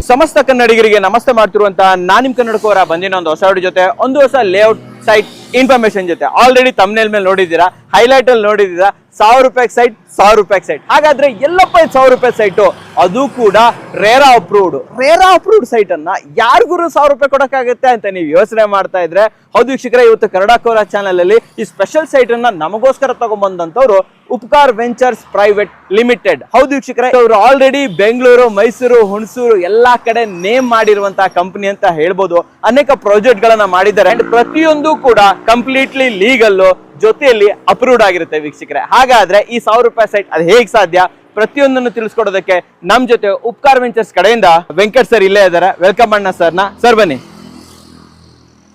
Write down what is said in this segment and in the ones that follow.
ಸಮಸ್ತ ಕನ್ನಡಿಗರಿಗೆ ನಮಸ್ತೆ ಮಾಡ್ತಿರುವಂತಹ ನಾನ್ ನಿಮ್ ಕನ್ನಡಕೋರ ಬಂದಿನ ಒಂದು ಹೊಸ ವಿಡಿಯೋ ಜೊತೆ ಒಂದು ಹೊಸ ಲೇಔಟ್ ಸೈಟ್ ಇನ್ಫಾರ್ಮೇಶನ್ ಜೊತೆ ಆಲ್ರೆಡಿ ತಮ್ನೇಲ್ ಮೇಲೆ ನೋಡಿದ್ದೀರಾ, ಹೈಲೈಟ್ ಅಲ್ಲಿ ನೋಡಿದ್ದೀರಾ. 1000 ರೂಪಾಯಿ ಸೈಟ್, 1000 ರೂಪಾಯಿ ಸೈಟ್. ಹಾಗಾದ್ರೆ ಎಲ್ಲಪ್ಪ 1000 ರೂಪಾಯಿ ಸೈಟು, ಅದು ಕೂಡ ರೇರಾ ಅಪ್ರೂವ್ಡ್ ಸೈಟ್ ಅನ್ನ ಯಾರಿಗೂ 1000 ರೂಪಾಯಿ ಕೊಡಕ್ಕಾಗುತ್ತೆ ಅಂತ ನೀವು ಯೋಚನೆ ಮಾಡ್ತಾ ಇದ್ರೆ, ಹೌದು ವೀಕ್ಷಕರೇ, ಇವತ್ತು ಕನ್ನಡಕೋರ ಚಾನಲ್ ಅಲ್ಲಿ ಈ ಸ್ಪೆಷಲ್ ಸೈಟ್ ಅನ್ನ ನಮಗೋಸ್ಕರ ತಗೊಂಡ್ಬಂದಂತವ್ರು ಉಪಕಾರ್ ವೆಂಚರ್ಸ್ ಪ್ರೈವೇಟ್ ಲಿಮಿಟೆಡ್. ಹೌದು ವೀಕ್ಷಕರೇ, ಅವರು ಆಲ್ರೆಡಿ ಬೆಂಗಳೂರು, ಮೈಸೂರು, ಹುಣಸೂರು ಎಲ್ಲಾ ಕಡೆ ನೇಮ್ ಮಾಡಿರುವಂತಹ ಕಂಪನಿ ಅಂತ ಹೇಳ್ಬೋದು. ಅನೇಕ ಪ್ರಾಜೆಕ್ಟ್ ಗಳನ್ನ ಮಾಡಿದ್ದಾರೆ ಅಂಡ್ ಪ್ರತಿಯೊಂದು ಕೂಡ ಕಂಪ್ಲೀಟ್ಲಿ ಲೀಗಲ್ ಜೊತೆಯಲ್ಲಿ ಅಪ್ರೂವ್ಡ್ ಆಗಿರುತ್ತೆ ವೀಕ್ಷಕರೇ. ಹಾಗಾದ್ರೆ ಈ 1000 ರೂಪಾಯಿ ಸೈಟ್ ಅದು ಹೇಗೆ ಸಾಧ್ಯ, ಪ್ರತಿಯೊಂದನ್ನು ತಿಳಿಸ್ಕೊಡೋದಕ್ಕೆ ನಮ್ ಜೊತೆ ಉಪಕಾರ್ ವೆಂಚರ್ಸ್ ಕಡೆಯಿಂದ ವೆಂಕಟ್ ಸರ್ ಇಲ್ಲೇ ಇದ್ದಾರೆ. ವೆಲ್ಕಮ್ ಅಣ್ಣ ಸರ್ನ. ಸರ್ ಬನ್ನಿ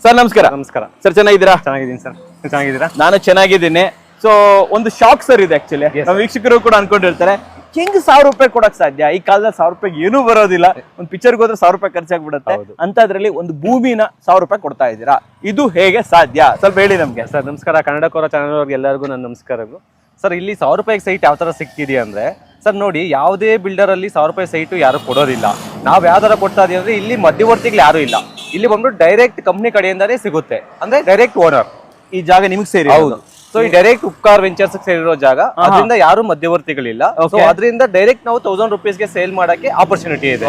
ಸರ್. ನಮಸ್ಕಾರ. ನಮಸ್ಕಾರ ಸರ್, ಚೆನ್ನಾಗಿದ್ದೀರಾ? ಚೆನ್ನಾಗಿದ್ದೀನಿ ಸರ್, ಚೆನ್ನಾಗಿದ್ದೀರಾ? ನಾನು ಚೆನ್ನಾಗಿದ್ದೀನಿ. ಸೊ ಒಂದು ಶಾಕ್ ಸರ್ ಇದೆ ಆಕ್ಚುಲಿ. ನಮ್ಮ ವೀಕ್ಷಕರು ಕೂಡ ಅನ್ಕೊಂಡಿರ್ತಾರೆ, ಹೆಂಗ್ 1000 ರೂಪಾಯಿ ಕೊಡಕ್ ಸಾಧ್ಯ? ಈ ಕಾಲದಲ್ಲಿ 1000 ರೂಪಾಯಿ ಏನೂ ಬರೋದಿಲ್ಲ. ಒಂದು ಪಿಕ್ಚರ್ಗೆ ಹೋದ್ರೆ 1000 ರೂಪಾಯಿ ಖರ್ಚಾಗ್ಬಿಡುತ್ತೆ. ಅಂತದ್ರಲ್ಲಿ ಒಂದು ಭೂಮಿನ 1000 ರೂಪಾಯಿ ಕೊಡ್ತಾ ಇದ್ದೀರಾ, ಇದು ಹೇಗೆ ಸಾಧ್ಯ? ಸ್ವಲ್ಪ ಹೇಳಿ ನಮ್ಗೆ. ಸರ್ ನಮಸ್ಕಾರ, ಕನ್ನಡಕೋರ ಚಾನಲ್ ಅವ್ರಿಗೆ ಎಲ್ಲರಿಗೂ ನನ್ನ ನಮಸ್ಕಾರಗಳು. ಸರ್, ಇಲ್ಲಿ 1000 ರೂಪಾಯಿಗೆ ಸೈಟ್ ಯಾವ ತರ ಸಿಗ್ತಿದೆ ಅಂದ್ರೆ, ಸರ್ ನೋಡಿ, ಯಾವುದೇ ಬಿಲ್ಡರ್ ಅಲ್ಲಿ 1000 ರೂಪಾಯಿ ಸೈಟು ಯಾರು ಕೊಡೋದಿಲ್ಲ. ನಾವು ಯಾವ ತರ ಕೊಡ್ತಾ ಇದೀವಿ ಅಂದ್ರೆ, ಇಲ್ಲಿ ಮಧ್ಯವರ್ತಿಗಳು ಯಾರು ಇಲ್ಲ. ಇಲ್ಲಿ ಬಂದ್ಬಿಟ್ಟು ಡೈರೆಕ್ಟ್ ಕಂಪ್ನಿ ಕಡೆಯಿಂದಾನೇ ಸಿಗುತ್ತೆ, ಅಂದ್ರೆ ಡೈರೆಕ್ಟ್ ಓನರ್. ಈ ಜಾಗ ನಿಮ್ಗೆ ಸೇರಿ? ಹೌದು. ಸೊ ಈ ಡೈರೆಕ್ಟ್ ಉಪಕಾರ್ ವೆಂಚರ್ಸ್ ಸೇರಿರೋ ಜಾಗ, ಅದರಿಂದ ಯಾರು ಮಧ್ಯವರ್ತಿಗಳಿಲ್ಲ. ಸೊ ಅದರಿಂದ ಡೈರೆಕ್ಟ್ ನಾವು 1000 ರೂಪೀಸ್ಗೆ ಸೇಲ್ ಮಾಡಕ್ಕೆ ಆಪರ್ಚುನಿಟಿ ಇದೆ.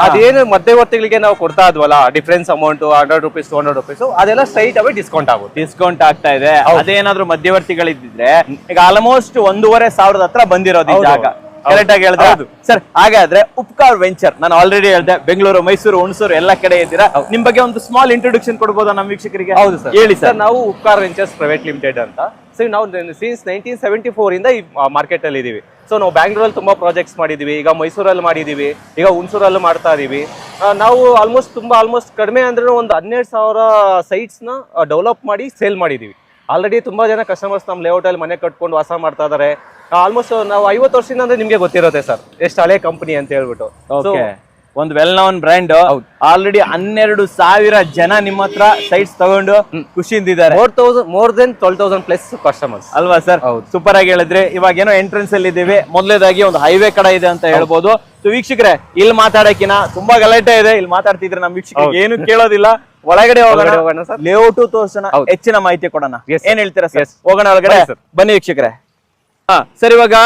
ಅದೇನು ಮಧ್ಯವರ್ತಿಗಳಿಗೆ ನಾವು ಕೊಡ್ತಾ ಇದ್ವಲ್ಲ, ಡಿಫರೆನ್ಸ್ ಅಮೌಂಟ್ 100 ರೂಪೀಸ್ 200 ರೂಪೀಸ್, ಅದೆಲ್ಲ ಸ್ಟ್ರೈಟ್ ಅವೇ ಡಿಸ್ಕೌಂಟ್ ಆಗುತ್ತೆ. ಡಿಸ್ಕೌಂಟ್ ಆಗ್ತಾ ಇದೆ. ಅದೇನಾದ್ರೂ ಮಧ್ಯವರ್ತಿಗಳಿದ್ರೆ ಈಗ ಆಲ್ಮೋಸ್ಟ್ 1,500 ಹತ್ರ ಬಂದಿರೋದು ಈ ಜಾಗ. ಕರೆಕ್ಟ್ ಆಗಿ ಹೇಳಿದ್ರೆ ಸರ್. ಹಾಗಾದ್ರೆ ಉಪಕಾರ್ ವೆಂಚರ್, ನಾನು ಆಲ್ರೆಡಿ ಹೇಳಿದೆ, ಬೆಂಗಳೂರು, ಮೈಸೂರು, ಹುಣಸೂರು ಎಲ್ಲ ಕಡೆ ಇದ್ದೀರಾ. ನಿಮ್ ಬಗ್ಗೆ ಒಂದು ಸ್ಮಾಲ್ ಇಂಟ್ರೊಡಕ್ಷನ್ ಕೊಡ್ಬೋದಾ ನಮ್ಮ ವೀಕ್ಷಕರಿಗೆ? ಹೌದು ಸರ್, ಹೇಳಿ ಸರ್. ನಾವು ಉಪಕಾರ್ ವೆಂಚರ್ಸ್ ಪ್ರೈವೇಟ್ ಲಿಮಿಟೆಡ್ ಅಂತ. ಸೊ ನಾವು ಸಿನ್ಸ್ 1974 ಇಂದ ಈ ಮಾರ್ಕೆಟ್ ಅಲ್ಲಿ ಇದೀವಿ. ಸೊ ನಾವು ಬ್ಯಾಂಗ್ಳೂರಲ್ಲಿ ತುಂಬಾ ಪ್ರಾಜೆಕ್ಟ್ಸ್ ಮಾಡಿದೀವಿ, ಈಗ ಮೈಸೂರಲ್ಲಿ ಮಾಡಿದೀವಿ, ಈಗ ಹುಣಸೂರಲ್ಲೂ ಮಾಡ್ತಾ ಇದೀವಿ. ನಾವು ಆಲ್ಮೋಸ್ಟ್ ಕಡಿಮೆ ಅಂದ್ರೆ ಒಂದು 12,000 ಸೈಟ್ಸ್ ನ ಡೆವಲಪ್ ಮಾಡಿ ಸೇಲ್ ಮಾಡಿದೀವಿ. ಆಲ್ರೆಡಿ ತುಂಬಾ ಜನ ಕಸ್ಟಮರ್ಸ್ ನಮ್ಮ ಲೇಔಟ್ ಅಲ್ಲಿ ಮನೆ ಕಟ್ಕೊಂಡು ವಾಸ ಮಾಡ್ತಾ ಇದಾರೆ. ಆಲ್ಮೋಸ್ಟ್ ನಾವು 50 ವರ್ಷದಿಂದ ಅಂದ್ರೆ ನಿಮ್ಗೆ ಗೊತ್ತಿರುತ್ತೆ ಸರ್, ಎಷ್ಟು ಹಳೆ ಕಂಪನಿ ಅಂತ ಹೇಳ್ಬಿಟ್ಟು. ಒಂದು ವೆಲ್ ನೋನ್ ಬ್ರ್ಯಾಂಡ್. ಆಲ್ರೆಡಿ 12,000 ಜನ ನಿಮ್ಮ ಹತ್ರ ಸೈಟ್ಸ್ ತಗೊಂಡು ಖುಷಿಯಿಂದಿದ್ದಾರೆ. ಮೋರ್ ದೆನ್ 12,000 ಪ್ಲಸ್ ಕಸ್ಟಮರ್ಸ್ ಅಲ್ವಾ ಸರ್? ಸೂಪರ್ ಆಗಿ ಹೇಳಿದ್ರೆ. ಇವಾಗ ಏನೋ ಎಂಟ್ರೆನ್ಸ್ ಅಲ್ಲಿ ಇದ್ದೀವಿ, ಮೊದಲೇದಾಗಿ ಒಂದು ಹೈವೇ ಕಡೆ ಇದೆ ಅಂತ ಹೇಳ್ಬೋದು. ಸೊ ವೀಕ್ಷಕರೇ, ಇಲ್ಲಿ ಮಾತಾಡಕಿನ ತುಂಬಾ ಗಲಾಟೆ ಇದೆ. ಇಲ್ಲಿ ಮಾತಾಡ್ತಿದ್ರೆ ನಮ್ ವೀಕ್ಷಕರಿಗೆ ಏನು ಕೇಳೋದಿಲ್ಲ. ಒಳಗಡೆ ಹೋಗೋಣ ಸರ್, ಲೇಔಟ್ ತೋರ್ಸೋಣ, ಹೆಚ್ಚಿನ ಮಾಹಿತಿ ಕೊಡೋಣ. ಏನ್ ಹೇಳ್ತೀರಾ ಸರ್? ಹೋಗೋಣ ಒಳಗಡೆ, ಬನ್ನಿ ವೀಕ್ಷಕರೇ. ಸರ್, ಇವಾಗ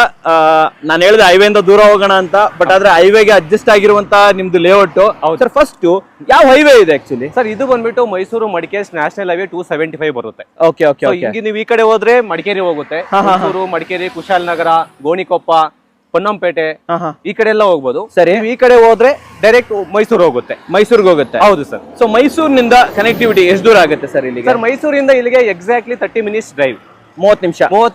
ನಾನು ಹೇಳಿದೆ ಹೈವೇ ಇಂದ ದೂರ ಹೋಗೋಣ ಅಂತ, ಬಟ್ ಆದ್ರೆ ಹೈವೇಗೆ ಅಡ್ಜಸ್ಟ್ ಆಗಿರುವಂತ ನಿಮ್ದು ಲೇಔಟ್. ಸರ್, ಫಸ್ಟ್ ಯಾವ ಹೈವೇ ಇದೆ ಆಕ್ಚುಲಿ? ಸರ್, ಇದು ಬಂದ್ಬಿಟ್ಟು ಮೈಸೂರು ಮಡಿಕೇರಿ ನ್ಯಾಷನಲ್ ಹೈವೇ 275 ಬರುತ್ತೆ. Okay okay. ಈಗ ನೀವು ಈ ಕಡೆ ಹೋದ್ರೆ ಮಡಿಕೇರಿ ಹೋಗುತ್ತೆ, ಮೈಸೂರು, ಮಡಿಕೇರಿ, ಕುಶಾಲನಗರ, ಗೋಣಿಕೊಪ್ಪ, ಪೊನ್ನಂಪೇಟೆ, ಈ ಕಡೆ ಎಲ್ಲ ಹೋಗ್ಬೋದು. ಸರಿ, ಈ ಕಡೆ ಹೋದ್ರೆ ಡೈರೆಕ್ಟ್ ಮೈಸೂರು ಹೋಗುತ್ತೆ. ಮೈಸೂರಿಗೆ ಹೋಗುತ್ತೆ? ಹೌದು ಸರ್. ಸೊ ಮೈಸೂರಿನಿಂದ ಕನೆಕ್ಟಿವಿಟಿ ಎಷ್ಟು ದೂರ ಆಗುತ್ತೆ ಸರ್ ಇಲ್ಲಿ? ಸರ್, ಮೈಸೂರಿಂದ ಇಲ್ಲಿಗೆ ಎಕ್ಸಾಕ್ಟ್ಲಿ 30 ಮಿನಿಟ್ಸ್ ಡ್ರೈವ್. 30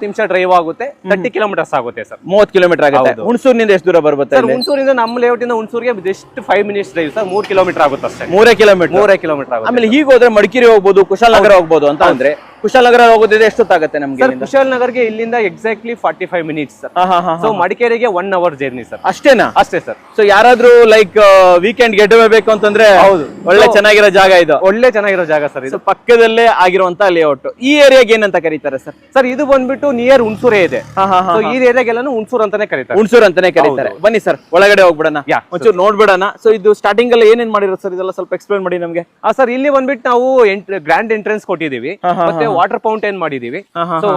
ನಿಮಿಷ ಡ್ರೈವ್ ಆಗುತ್ತೆ. 30 ಕಿಲೋಮೀಟರ್ಸ್ ಆಗುತ್ತೆ ಸರ್. 30 ಕಿಲೋಮೀಟರ್ ಆಗುತ್ತೆ. ಹುಣಸೂರಿನಿಂದ ಎಷ್ಟು ದೂರ ಬರುತ್ತೆ ಸರ್? ಹುಣಸೂರಿಂದ ನಮ್ಮ ಲೇಔಟ್ ಇಂದ ಹುಣಸೂರಿಗೆ just 5 minutes drive sir. 3 kilometre ಆಗುತ್ತೆ ಅಷ್ಟೇ. 3 ಕಿಲೋಮೀಟರ್ ಆಗುತ್ತೆ. ಆಮೇಲೆ ಹೀಗೆ ಹೋದ್ರೆ ಮಡಿಕೇರಿ ಹೋಗ್ಬೋದು, ಕುಶಾಲನಗರ ಹೋಗ್ಬೋದು ಅಂತ ಅಂದ್ರೆ, ಕುಶಾಲನಗರ ಹೋಗೋದಿದ್ರೆ ಎಷ್ಟೊತ್ತಾಗುತ್ತೆ ನಮ್ಗೆ? ಕುಶಾಲನಗರ್ಗೆ ಇಲ್ಲಿಂದ ಎಕ್ಸಾಕ್ಟ್ಲಿ 45 ಮಿನಿಟ್ಸ್ ಸರ್. ಸೊ ಮಡಿಕೇರಿಗೆ 1 ಅವರ್ ಜರ್ನಿ ಸರ್. ಅಷ್ಟೇನಾ? ಅಷ್ಟೇ ಸರ್. ಸೊ ಯಾರಾದ್ರೂ ಲೈಕ್ ವೀಕೆಂಡ್ ಗೆಟ್ ಅವೇ ಬೇಕು ಅಂತಂದ್ರೆ, ಹೌದು, ಒಳ್ಳೆ ಚೆನ್ನಾಗಿರೋ ಜಾಗ ಇದು. ಒಳ್ಳೆ ಚೆನ್ನಾಗಿರೋ ಜಾಗ ಸರ್. ಇದು ಪಕ್ಕದಲ್ಲೇ ಆಗಿರುವಂತ ಲೇಔಟ್. ಈ ಏರಿಯಾಗೆ ಏನಂತ ಕರೀತಾರೆ ಸರ್? ಸರ್, ಇದು ಬಂದ್ಬಿಟ್ಟು ನಿಯರ್ ಹುಣಸೂರೇ ಇದೆ. ಈ ಏರಿಯಾಗೆಲ್ಲಾನು ಹುಣಸೂರು ಅಂತಾನೆ ಕರೀತಾರೆ. ಹುಣಸೂರು ಅಂತಾನೆ ಕರೀತಾರೆ. ಬನ್ನಿ ಸರ್, ಒಳಗಡೆ ಹೋಗ್ಬಿಡೋಣ, ಒಂಚೂರು ನೋಡ್ಬಿಡೋಣ. ಸೊ ಇದು ಸ್ಟಾರ್ಟಿಂಗ್ ಅಲ್ಲಿ ಏನೇನ್ ಮಾಡಿರೋದು ಸರ್? ಇದೆಲ್ಲ ಸ್ವಲ್ಪ ಎಕ್ಸ್ಪ್ಲೇನ್ ಮಾಡಿ ನಮ್ಗೆ. ಸರ್, ಇಲ್ಲಿ ಬಂದ್ಬಿಟ್ಟು ನಾವು ಗ್ರ್ಯಾಂಡ್ ಎಂಟ್ರೆನ್ಸ್ ಕೊಟ್ಟಿದೀವಿ, ಮತ್ತೆ ವಾಟರ್ ಫೌಂಟೇನ್ ಮಾಡಿದೀವಿ. ಸೊ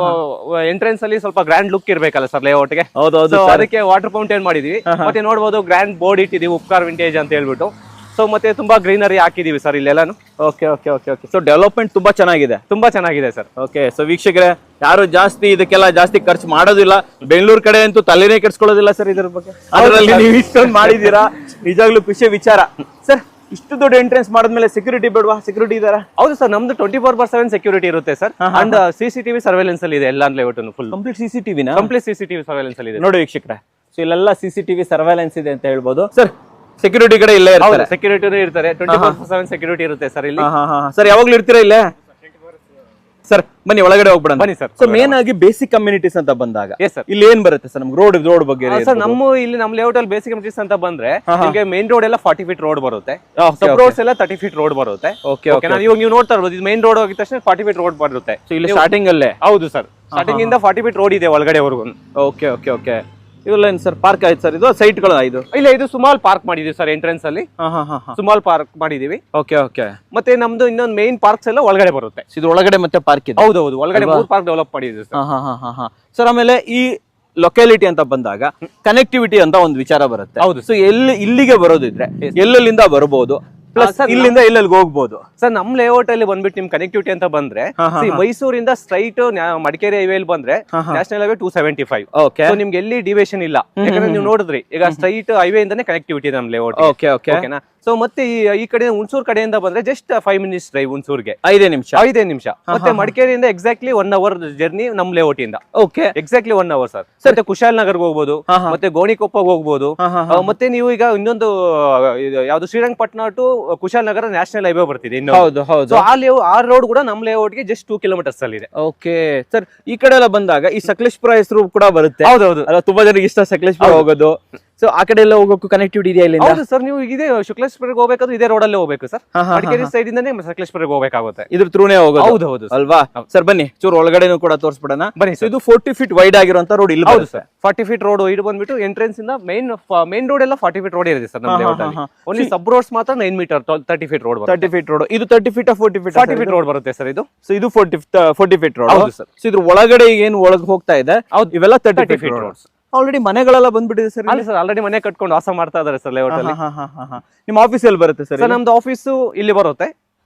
ಎಂಟ್ರೆನ್ಸ್ ಅಲ್ಲಿ ಸ್ವಲ್ಪ ಗ್ರ್ಯಾಂಡ್ ಲುಕ್ ಇರ್ಬೇಕಲ್ಲ ಸರ್ ಲೇಔಟ್ ಗೆ. ಹೌದೌದು, ಅದಕ್ಕೆ ವಾಟರ್ ಫೌಂಟೇನ್ ಮಾಡಿದೀವಿ. ಮತ್ತೆ ನೋಡ್ಬೋದು, ಗ್ರ್ಯಾಂಡ್ ಬೋರ್ಡ್ ಇಟ್ಟಿದೀವಿ, ಉಪಕಾರ್ ವಿಂಟೇಜ್ ಅಂತ ಹೇಳ್ಬಿಟ್ಟು. ಸೊ ಮತ್ತೆ ತುಂಬಾ ಗ್ರೀನರಿ ಹಾಕಿದೀವಿ ಸರ್ ಇಲ್ಲೆಲ್ಲಾನು. Okay okay okay okay. So development ತುಂಬಾ ಚೆನ್ನಾಗಿದೆ ಸರ್. ಓಕೆ. ಸೊ ವೀಕ್ಷಕರೇ, ಯಾರು ಜಾಸ್ತಿ ಇದಕ್ಕೆಲ್ಲ ಜಾಸ್ತಿ ಖರ್ಚು ಮಾಡೋದಿಲ್ಲ. ಬೆಂಗಳೂರು ಕಡೆ ಅಂತೂ ತಲೆನೇ ಕೆಡ್ಸ್ಕೊಳ್ಳೋದಿಲ್ಲ ಸರ್ ಇದ್ರ ಬಗ್ಗೆ. ಅದರಲ್ಲಿ ನೀವು ಇಷ್ಟೊಂದು ಮಾಡಿದೀರಾ, ನಿಜಾಗ್ಲೂ ಖುಷಿ ವಿಚಾರ. ಸರ್, ಇಷ್ಟು ದೊಡ್ಡ ಎಂಟ್ರೆನ್ಸ್ ಮಾಡಿದ್ಮೇಲೆ ಸೆಕ್ಯೂರಿಟಿ ಬೇಡವಾ? ಸೆಕ್ಯೂರಿಟಿ ಇದಾರ? ಹೌದು ಸರ್, ನಮ್ದು 24/7 ಸೆಕ್ಯೂರಿಟಿ ಇರುತ್ತೆ ಸರ್. ಅಂಡ್ CCTV ಸರ್ವೇಲೆನ್ಸ್ ಅಲ್ಲಿ ಇದೆ ಎಲ್ಲ layout. Full complete CCTV surveillance ಅಲ್ಲಿ ಇದೆ ನೋಡಿ ವೀಕ್ಷಕರೇ. ಸೊ ಇಲ್ಲೆಲ್ಲ CCTV ಸರ್ವೇಲೆನ್ಸ್ ಇದೆ ಅಂತ ಹೇಳ್ಬೋದು ಸರ್. ಸೆಕ್ಯೂರಿಟಿ ಕಡೆ ಇಲ್ಲೇ ಇರ್ತಾರೆ? ಸೆಕ್ಯೂರಿಟಿ ಇರ್ತಾರೆ, 24/7 ಸೆಕ್ಯೂರಿಟಿ ಇರುತ್ತೆ ಸರ್ ಇಲ್ಲಿ. ಸರ್, ಯಾವಾಗ್ಲೂ ಇರ್ತೀರಾ ಇಲ್ಲೇ? ಸರ್ ಬನ್ನಿ, ಒಳಗಡೆ ಹೋಗ್ಬಿಡೋಣ. ಬನ್ನಿ ಸರ್. ಸೊ ಮೇನ್ ಆಗಿ ಬೇಸಿಕ್ ಕಮ್ಯುನಿಟೀಸ್ ಅಂತ ಬಂದಾಗ ಇಲ್ಲಿ ಏನ್ ಬರುತ್ತೆ ಸರ್? ನಮ್ಗೆ ರೋಡ್ ಬಗ್ಗೆ ಸರ್, ನಮ್ಮ ಲೇಔಟ್ ಅಲ್ಲಿ ಬೇಸಿಕ್ ಕಮ್ಯುನಿಟೀಸ್ ಅಂತ ಬಂದ್ರೆ, ನಿಮಗೆ ಮೇನ್ ರೋಡ್ ಎಲ್ಲ 40 ಫೀಟ್ ರೋಡ್ ಬರುತ್ತೆ. ಸಬ್ ರೋಡ್ಸ್ ಎಲ್ಲ 30 ಫೀಟ್ ರೋಡ್ ಬರುತ್ತೆ. ಇವಾಗ ನೀವು ನೋಡ್ತಾ ಇರ್ಬೋದು, ಇದು ಮೇನ್ ರೋಡ್ ಹೋಗಿದ ತಕ್ಷಣ 40 ಫೀಟ್ ರೋಡ್ ಬರುತ್ತೆ. ಇಲ್ಲಿ ಸ್ಟಾರ್ಟಿಂಗ್ ಅಲ್ಲೇ? ಹೌದು ಸರ್, ಸ್ಟಾರ್ಟಿಂಗ್ ಇಂದ 40 ಫೀಟ್ ರೋಡ್ ಇದೆ ಒಳಗಡೆವರೆಗೂ. Okay okay okay. ಇವೆಲ್ಲ ಏನು ಸರ್ ಪಾರ್ಕ್ ಆಯ್ತು ಸರ್, ಇದು ಸೈಟ್ಗಳು ಇದು? ಇಲ್ಲ, ಇದು ಸುಮಾಲ್ ಪಾರ್ಕ್ ಮಾಡಿದೀವಿ ಸರ್. ಎಂಟ್ರೆನ್ಸ್ ಅಲ್ಲಿ ಸುಮಾಲ್ ಪಾರ್ಕ್ ಮಾಡಿದೀವಿ. Okay okay. ಮತ್ತೆ ನಮ್ದು ಇನ್ನೊಂದು ಮೇನ್ ಪಾರ್ಕ್ಸ್ ಎಲ್ಲ ಒಳಗಡೆ ಬರುತ್ತೆ. ಇದು ಒಳಗಡೆ ಮತ್ತೆ ಪಾರ್ಕ್ ಇದೆ? ಹೌದೌದು, ಒಳಗಡೆ 3 ಪಾರ್ಕ್ ಡೆವಲಪ್ ಮಾಡಿದೀವಿ ಸರ್. ಸರ್ ಆಮೇಲೆ ಈ ಲೊಕ್ಯಾಲಿಟಿ ಅಂತ ಬಂದಾಗ ಕನೆಕ್ಟಿವಿಟಿ ಅಂತ ಒಂದು ವಿಚಾರ ಬರುತ್ತೆ. ಹೌದು. ಸೊ ಇಲ್ಲಿಗೆ ಬರೋದಿದ್ರೆ ಎಲ್ಲೆಲ್ಲಿಂದ ಬರಬಹುದು, ಪ್ಲಸ್ ಇಲ್ಲಿಂದ ಎಲ್ಲೆಲ್ಲಿಗೆ ಹೋಗ್ಬೋದು ಸರ್? ನಮ್ ಲೇಔಟ್ ಅಲ್ಲಿ ಬಂದ್ಬಿಟ್ಟು ನಿಮ್ ಕನೆಕ್ಟಿವಿಟಿ ಅಂತ ಬಂದ್ರೆ ಮೈಸೂರಿಂದ ಸ್ಟ್ರೈಟ್ ಮಡಿಕೇರಿ ಹೈವೇ ಬಂದ್ರೆ ನ್ಯಾಷನಲ್ ಹೈವೇ 275. ಓಕೆ. ನಿಮ್ಗೆ ಎಲ್ಲಿ ಡಿವಿಷನ್ ಇಲ್ಲ, ಯಾಕಂದ್ರೆ ನೀವು ನೋಡಿದ್ರಿ ಈಗ ಸ್ಟ್ರೈಟ್ ಹೈವೇ ಇಂದಾನೆ ಕನೆಕ್ಟಿವಿಟಿ ನಮ್ ಲೇಔಟ್. Okay okay. ಸೊ ಮತ್ತೆ ಈ ಕಡೆ ಹುಣಸೂರ್ ಕಡೆಯಿಂದ ಬಂದ್ರೆ ಜಸ್ಟ್ 5 minutes ಡ್ರೈವ್ ಹುಣಸೂರ್ಗೆ. 5 ನಿಮಿಷ. ಮತ್ತೆ ಮಡಿಕೇರಿಯಿಂದ ಎಕ್ಸಾಕ್ಟ್ಲಿ 1 hour ಜರ್ನಿ ನಮ್ ಲೇಔಟ್ ಇಂದ. ಓಕೆ. Exactly 1 hour sir. ಮತ್ತೆ ಕುಶಾಲ್ ನಗರ್ಗೆ ಹೋಗ್ಬೋದು, ಮತ್ತೆ ಗೋಣಿಕೊಪ್ಪಗೆ ಹೋಗ್ಬೋದು. ಮತ್ತೆ ನೀವು ಈಗ ಇನ್ನೊಂದು ಯಾವ್ದು Srirangapatna to Kushalnagar national highway ಬರ್ತಿದೆ ಇನ್ನು. ಹೌದು ಹೌದು. ಸೊ ಆ ರೋಡ್ ಕೂಡ ನಮ್ ಲೇಔಟ್ ಗೆ ಜಸ್ಟ್ 2 kilometers ಅಲ್ಲಿ ಇದೆ. Okay sir. ಈ ಕಡೆ ಎಲ್ಲ ಬಂದಾಗ ಈ ಸಕಲೇಶ್ಪುರ ಹೆಸರು ಕೂಡ ಬರುತ್ತೆ. ಹೌದೌದು. ಅಲ್ಲ, ತುಂಬಾ ಜನಕ್ಕೆ ಇಷ್ಟ ಸಕಲೇಶ್ಪುರ ಹೋಗೋದು. ಸೊ ಆ ಕಡೆ ಎಲ್ಲ ಹೋಗೋಕು ಕನೆಕ್ಟಿವಿಟಿ ಇದೆಯಾ ಇಲ್ಲಿಂದ? ಹೌದು ಸರ್, ನೀವು ಇದೇ ಶುಕ್ಲೇಶ್ವರಕ್ಕೆ ಹೋಗ್ಬೇಕಾದ್ರೆ ಇದೇ ರೋಡ್ ಅಲ್ಲೇ ಹೋಗ್ಬೇಕು ಸರ್. ಮಡಿಕೇರಿ ಸೈಡ್ ಇಂದಾನೆ ಸಕಲೇಶ್ವರಕ್ಕೆ ಹೋಗ್ಬೇಕಾಗುತ್ತೆ. ಇದ್ರ ಥ್ರೂನೇ ಹೋಗೋದು? ಹೌದು ಹೌದು ಅಲ್ವಾ ಸರ್. ಬನ್ನಿ ಚೂರು ಒಳಗಡೆನೂ ಕೂಡ ತೋರಿಸ್ಬಿಡೋಣ. ಬನ್ನಿ ಸರ್. ಇದು 40 feet ವೈಡ್ ಆಗಿರುವಂತ ರೋಡ್ ಇಲ್ಲಿ. ಹೌದು ಸರ್, 40 feet ರೋಡ್ ಇದು ಬಂದ್ಬಿಟ್ಟು ಎಂಟ್ರೆನ್ಸ್ ಇಂದ ಮೇನ್ ರೋಡ್ ಎಲ್ಲ 40 feet ರೋಡ್ ಇದೆ ಸರ್ ನಮ್ಮ ಲೇಔಟ್ ಅಲ್ಲಿ. ಓನ್ಲಿ ಸಬ್ ರೋಡ್ಸ್ ಮಾತ್ರ 9 meter 30 feet road. 30 feet road. ಇದು 30 feet 40 feet? 40 feet ರೋಡ್ ಬರುತ್ತೆ ಸರ್ ಇದು. ಸೊ ಇದು 40 feet ರೋಡ್. ಹೌದು ಸರ್. ಸೊ ಇದ್ರ ಒಳಗಡೆ ಏನು ಒಳಗೆ ಹೋಗ್ತಾ ಇದೆ ಇವೆಲ್ಲ 30 feet ರೋಡ್ಸ್. ಆಲ್ರೆಡಿ ಮನೆಗಳೆಲ್ಲ ಬಂದ್ಬಿಟ್ಟಿದೆ ಸರ್? ಅಲ್ಲ ಸರ್, ಆಲ್ರೆಡಿ ಮನೆ ಕಟ್ಕೊಂಡು ವಾಸ ಮಾಡ್ತಾ ಇದಾರೆ ಸರ್ ಲೇಔಟ್ ಅಲ್ಲಿ. ನಿಮ್ಮ ಆಫೀಸ್ ಎಲ್ಲಿ ಬರುತ್ತೆ ಸರ್? ನಮ್ದು ಆಫೀಸು ಇಲ್ಲಿ ಬರುತ್ತೆ.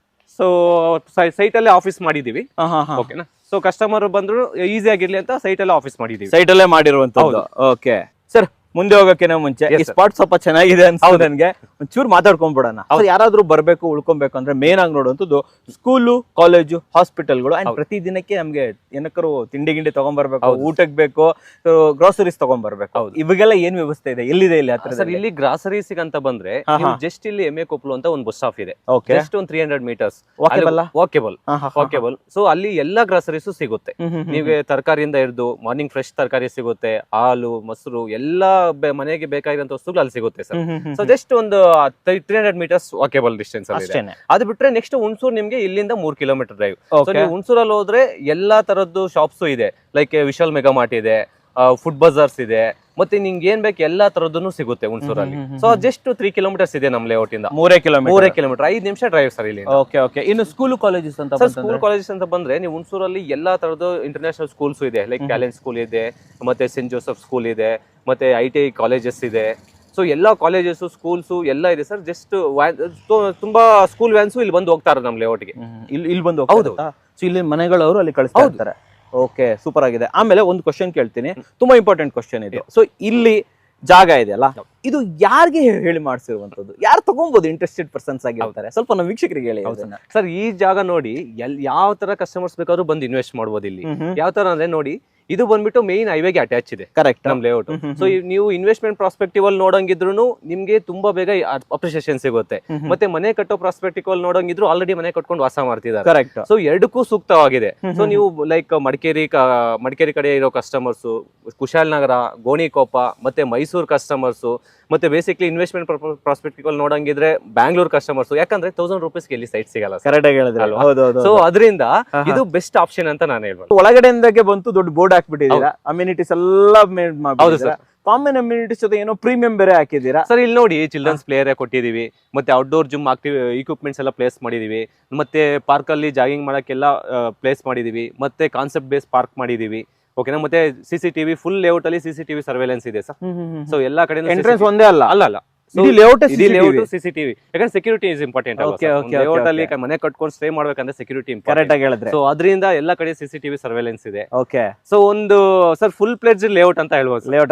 ಸೊ ಸೈಟ್ ಅಲ್ಲೇ ಆಫೀಸ್ ಮಾಡಿದೀವಿ. ಓಕೆನಾ? ಸೊ ಕಸ್ಟಮರ್ ಬಂದ್ರು ಈಸಿ ಆಗಿರ್ಲಿ ಅಂತ ಸೈಟ್ ಅಲ್ಲೇ ಆಫೀಸ್ ಮಾಡಿದೀವಿ. ಸೈಟ್ ಅಲ್ಲೇ ಮಾಡಿರುವಂತದ್ದು. Okay sir. ಮುಂದೆ ಹೋಗಕ್ಕಿಂತ ಮುಂಚೆ ಈ ಸ್ಪಾಟ್ ಸ್ವಲ್ಪ ಚೆನ್ನಾಗಿದೆ ಅನ್ಸುತ್ತೆ ನನ್ಗೆ. ಒಂಚೂರು ಮಾತಾಡ್ಕೊಂಡ್ಬಿಡೋಣ. ಯಾರಾದ್ರೂ ಬರ್ಬೇಕು ಉಳ್ಕೊಬೇಕು ಅಂದ್ರೆ ಮೇನ್ ಆಗಿ ನೋಡುವಂತದ್ದು ಸ್ಕೂಲು, ಕಾಲೇಜು, ಹಾಸ್ಪಿಟಲ್ಗಳು. ಅಂಡ್ ಪ್ರತಿ ದಿನಕ್ಕೆ ನಮ್ಗೆ ಏನಕ್ಕರು ತಿಂಡಿ ಗಿಂಡಿ ತಗೊಂಡ್ಬರ್ಬೇಕು, ಊಟಕ್ಕೆ ಬೇಕು, ಗ್ರೋಸರೀಸ್ ತಗೊಂಡ್ಬರ್ಬೇಕು. ಇವಾಗೆಲ್ಲ ಏನ್ ವ್ಯವಸ್ಥೆ ಇದೆ? ಎಲ್ಲಿದೆ ಇಲ್ಲಿ ಹತ್ರ? ಸರ್ ಇಲ್ಲಿ ಗ್ರಾಸರೀಸ್ ಅಂತ ಬಂದ್ರೆ ಜಸ್ಟ್ ಇಲ್ಲಿ ಎಮ್ಮೆ ಕೊಪ್ಪಲು ಅಂತ ಒಂದು ಬಸ್ ಸ್ಟಾಪ್ ಇದೆ. ಜಸ್ಟ್ ಒಂದು 300 meters ವಾಕೇಬಲ್. ಸೊ ಅಲ್ಲಿ ಎಲ್ಲಾ ಗ್ರಾಸರೀಸ್ ಸಿಗುತ್ತೆ. ನಿಮ್ಗೆ ತರಕಾರಿಯಿಂದ ಹಿಡಿದು ಮಾರ್ನಿಂಗ್ ಫ್ರೆಶ್ ತರಕಾರಿ ಸಿಗುತ್ತೆ, ಹಾಲು, ಮೊಸರು, ಎಲ್ಲಾ ಮನೆಗೆ ಬೇಕಾಗಿರೋ ವಸ್ತುಗಳು ಅಲ್ಲಿ ಸಿಗುತ್ತೆ ಸರ್. ಸೊ ಜಸ್ಟ್ ಒಂದು 300 meters ವಾಕೇಬಲ್ ಡಿಸ್ಟೆನ್ಸ್ ಅಲ್ಲಿ ಇದೆ. ಅದು ಬಿಟ್ರೆ ನೆಕ್ಸ್ಟ್ ಹುಣಸೂರ್ ನಿಮ್ಗೆ ಇಲ್ಲಿಂದ 3 kilometer ಡ್ರೈವ್. ಸೊ ನೀವು ಹುಣಸೂರಲ್ಲಿ ಹೋದ್ರೆ ಎಲ್ಲಾ ತರದ್ದು ಶಾಪ್ಸ್ ಇದೆ. ಲೈಕ್ ವಿಶಾಲ್ ಮೆಗಾ ಮಾರ್ಟ್ ಇದೆ, ಫುಡ್ ಬಜಾರ್ಸ್ ಇದೆ, ಮತ್ತೆ ನಿಮ್ಗೆ ಏನ್ ಬೇಕು ಎಲ್ಲಾ ತರದ್ದು ಸಿಗುತ್ತೆ ಹುಣಸೂರಲ್ಲಿ. ಸೊ ಜಸ್ಟ್ 3 kilometers ಇದೆ ನಮ್ ಲೇಔಟ್ ಇಂದ. 3 kilometer 5 ನಿಮಿಷ ಡ್ರೈವ್ ಸರ್ ಇಲ್ಲಿ. Okay okay. ಇನ್ನು ಸ್ಕೂಲ್ ಕಾಲೇಜಸ್ ಅಂತ ಸ್ಕೂಲ್ ಕಾಲೇಜಸ್ ಅಂತ ಬಂದ್ರೆ ನೀವು ಹುಣಸೂರಲ್ಲಿ ಎಲ್ಲಾ ತರದ್ದು ಇಂಟರ್ನ್ಯಾಷನಲ್ ಸ್ಕೂಲ್ಸ್ ಇದೆ. ಲೈಕ್ ಟ್ಯಾಲೆಂಟ್ ಸ್ಕೂಲ್ ಇದೆ, ಮತ್ತೆ ಸೆಂಟ್ ಜೋಸೆಫ್ ಸ್ಕೂಲ್ ಇದೆ, ಮತ್ತೆ ITI ಕಾಲೇಜಸ್ ಇದೆ. ಸೊ ಎಲ್ಲಾ ಕಾಲೇಜಸ್, ಸ್ಕೂಲ್ಸ್ ಎಲ್ಲ ಇದೆ ಸರ್. ಜಸ್ಟ್ ತುಂಬಾ ಸ್ಕೂಲ್ ವ್ಯಾನ್ಸ್ ಇಲ್ಲಿ ಬಂದು ಹೋಗ್ತಾರೆ ನಮ್ ಲೇಔಟ್ಗೆ. ಇಲ್ಲಿ ಬಂದು. ಹೌದು. ಸೊ ಇಲ್ಲಿ ಮನೆಗಳವರು ಅಲ್ಲಿ ಕಳಿಸ್ತಾ ಇರ್ತಾರೆ. ಓಕೆ, ಸೂಪರ್ ಆಗಿದೆ. ಆಮೇಲೆ ಒಂದು ಕ್ವಶನ್ ಕೇಳ್ತೀನಿ, ತುಂಬಾ ಇಂಪಾರ್ಟೆಂಟ್ ಕ್ವಶನ್ ಇದೆ. ಸೊ ಇಲ್ಲಿ ಜಾಗ ಇದೆಯಲ್ಲ, ಇದು ಯಾರಿಗೆ ಹೇಳಿ ಮಾಡಿಸಿರುವಂತದ್ದು? ಯಾರು ತಗೊಂಬೋದು ಇಂಟ್ರೆಸ್ಟೆಡ್ ಪರ್ಸನ್ಸ್ ಆಗಿರ್ತಾರೆ? ಸ್ವಲ್ಪ ನಮ್ಮ ವೀಕ್ಷಕರಿಗೆ ಹೇಳಿ ಸರ್. ಈ ಜಾಗ ನೋಡಿ ಯಾವ ತರ ಕಸ್ಟಮರ್ಸ್ ಬೇಕಾದ್ರೂ ಬಂದು ಇನ್ವೆಸ್ಟ್ ಮಾಡ್ಬೋದು ಇಲ್ಲಿ. ಯಾವ ತರ ಅಂದ್ರೆ ನೋಡಿ, ಇದು ಬಂದ್ಬಿಟ್ಟು ಮೇನ್ ಹೈವೇಗೆ ಅಟ್ಯಾಚ್ ಇದೆ. ಕರೆಕ್ಟ್, ನಮ್ ಲೇಔಟ್. ಸೊ ನೀವು ಇನ್ವೆಸ್ಟ್ಮೆಂಟ್ ಪ್ರಾಸ್ಪೆಕ್ಟಿವ್ ಅಲ್ಲಿ ನೋಡಂಗಿದ್ರು ನಿಮ್ಗೆ ತುಂಬಾ ಬೇಗ ಅಪ್ರಿಸಿಯೇಷನ್ ಸಿಗುತ್ತೆ. ಮತ್ತೆ ಮನೆ ಕಟ್ಟೋ ಪ್ರಾಸ್ಪೆಕ್ಟಿವ್ ಅಲ್ಲಿ ನೋಡಂಗಿದ್ರು ಆಲ್ರೆಡಿ ಮನೆ ಕಟ್ಕೊಂಡು ವಾಸ ಮಾಡ್ತಿದ್ದಾರೆ. ಕರೆಕ್ಟ್. ಸೊ ಎರಡಕ್ಕೂ ಸೂಕ್ತವಾಗಿದೆ. ಸೊ ನೀವು ಲೈಕ್ ಮಡಿಕೇರಿ ಕಡೆ ಇರೋ ಕಸ್ಟಮರ್ಸ್, ಕುಶಾಲ್ ನಗರ, ಗೋಣಿಕೊಪ್ಪ, ಮತ್ತೆ ಮೈಸೂರು ಕಸ್ಟಮರ್ಸ್, ಮತ್ತೆ ಬೇಸಿಕ್ಲಿ ಇನ್ವೆಸ್ಟ್ಮೆಂಟ್ ಪ್ರಾಸ್ಪೆಕ್ಟಿವ್ ಅಲ್ಲಿ ನೋಡಂಗಿದ್ರೆ ಬ್ಯಾಂಗ್ಳೂರ್ ಕಸ್ಟಮರ್ಸ್. ಯಾಕಂದ್ರೆ 1000 rupees ಇಲ್ಲಿ ಸೈಟ್ ಸಿಗಲ್ಲ. ಕರೆಕ್ಟ್ ಆಗಿ ಹೇಳಿದ್ರಲ್ವಾ? ಸೊ ಅದರಿಂದ ಇದು ಬೆಸ್ಟ್ ಆಪ್ಷನ್ ಅಂತ ನಾನು ಹೇಳ್ಬೋದು. ಒಳಗಡೆಯಿಂದಾಗೆ ಬಂತು ದೊಡ್ಡ ಬೋರ್ಡ್ ಹಾಕ್ಬಿಟ್ಟಿದ್ದೀರಾ, ಅಮ್ಯುನಿಟೀಸ್ ಎಲ್ಲ ಮಾಡಿದ್ದೀರಾ. ಕಾಮನ್ ಅಮ್ಯುನಿಟೀಸ್ ಜೊತೆ ಏನೋ ಪ್ರೀಮಿಯಂ ಬೇರೆ ಹಾಕಿದ್ದೀರಾ ಸರ್. ಇಲ್ಲಿ ನೋಡಿ, ಚಿಲ್ಡ್ರನ್ಸ್ ಪ್ಲೇಯರ್ ಕೊಟ್ಟಿದೀವಿ, ಮತ್ತೆ ಔಟ್ಡೋರ್ ಜಿಮ್ ಆಕ್ಟಿವ್ ಇಕ್ವಿಪ್ಮೆಂಟ್ಸ್ ಎಲ್ಲ ಪ್ಲೇಸ್ ಮಾಡಿದೀವಿ, ಮತ್ತೆ ಪಾರ್ಕ್ ಅಲ್ಲಿ ಜಾಗಿಂಗ್ ಮಾಡಕ್ಕೆಲ್ಲ ಪ್ಲೇಸ್ ಮಾಡಿದೀವಿ, ಮತ್ತೆ ಕಾನ್ಸೆಪ್ಟ್ ಬೇಸ್ ಪಾರ್ಕ್ ಮಾಡಿದೀವಿ. ಓಕೆನಾ? ಮತ್ತೆ CCTV ಫುಲ್ ಲೇಔಟ್ ಅಲ್ಲಿ CCTV ಸರ್ವೇಲೆನ್ಸ್ ಇದೆ ಸರ್. ಸೊ ಎಲ್ಲಾ ಕಡೆ ಎಂಟ್ರೆನ್ಸ್ ಒಂದೇ ಅಲ್ಲ. ಲೇಔಟ್ CCTV, ಯಾಕಂದ್ರೆ ಸೆಕ್ಯೂರಿಟಿ ಇಸ್ ಇಂಪಾರ್ಟೆಂಟ್. ಲೇಔಟ್ ಅಲ್ಲಿ ಮನೆ ಕಟ್ಕೊಂಡು ಸ್ಟೇ ಮಾಡ್ಬೇಕಂದ್ರೆ ಸೆಕ್ಯೂರಿಟಿ ಕರೆಕ್ಟ್ ಆಗಿ ಹೇಳಿದ್ರೆ. ಸೊ ಅದರಿಂದ ಎಲ್ಲಾ ಕಡೆ CCTV ಸರ್ವೇಲೆನ್ಸ್ ಇದೆ. ಓಕೆ. ಸೊ ಒಂದು ಸರ್ ಫುಲ್ ಪ್ಲೇಜ್ ಲೇಔಟ್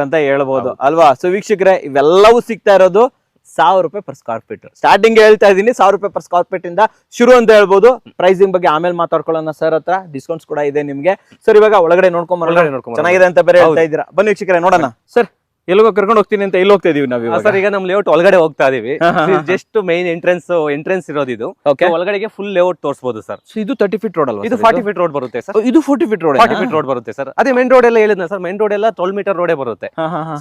ಅಂತ ಹೇಳ್ಬೋದು ಅಲ್ವಾ? ಸೊ ವೀಕ್ಷಕರೇ, ಇವೆಲ್ಲವೂ ಸಿಗ್ತಾ ಇರೋದು 1000 ರೂಪಾಯಿ per square feet. ಸ್ಟಾರ್ಟಿಂಗ್ ಹೇಳ್ತಾ ಇದೀನಿ, 1000 ರೂಪಾಯಿ per square feet ಇಂದ ಶುರು ಅಂತ ಹೇಳ್ಬೋದು. ಪ್ರೈಸಿಂಗ್ ಬಗ್ಗೆ ಆಮೇಲೆ ಮಾತಾಡ್ಕೊಳ್ಳೋಣ ಸರ್ ಹತ್ರ. ಡಿಸ್ಕೌಂಟ್ಸ್ ಕೂಡ ಇದೆ ನಿಮ್ಗೆ. ಸರ್ ಇವಾಗ ಒಳಗಡೆ ನೋಡ್ಕೊಂಡ್ ಚೆನ್ನಾಗಿದೆ ಅಂತ ಬೇರೆ ಹೇಳ್ತಾ ಇದ್ದೀರಾ. ಬನ್ನಿ ವೀಕ್ಷಕರೇ, ನೋಡೋಣ. ಸರ್ ಎಲ್ಲಿಗೋ ಕರ್ಕೊಂಡು ಹೋಗ್ತೀನಿ ಅಂತ ಇಲ್ಲಿ ಹೋಗ್ತಾ ಇದೀವಿ ನಾವು ಸರ್. ಈಗ ನಮ್ ಲೇಔಟ್ ಒಳಗಡೆ ಹೋಗ್ತಾ ಇದೀವಿ. ಜಸ್ಟ್ ಮೈನ್ ಎಂಟ್ರೆನ್ಸ್ ಇರೋದು ಇದು. ಒಳಗಡೆಗೆ ಫುಲ್ ಲೇಔಟ್ ತೋರಿಸಬಹುದು ಸರ್. ಇದು 30 feet ರೋಡ್ ಅಲ್ವಾ? ಇದು 40 feet ರೋಡ್ ಬರುತ್ತೆ ಸರ್. ಇದು 40 feet ರೋಡ್ ಬರುತ್ತೆ ಸರ್. ಅದೇ ಮೇನ್ ರೋಡ್ ಎಲ್ಲ ಹೇಳಿದ್ನ ಸರ್, ಮೇನ್ ರೋಡ್ ಎಲ್ಲ 12 meter ರೋಡೇ ಬರುತ್ತೆ.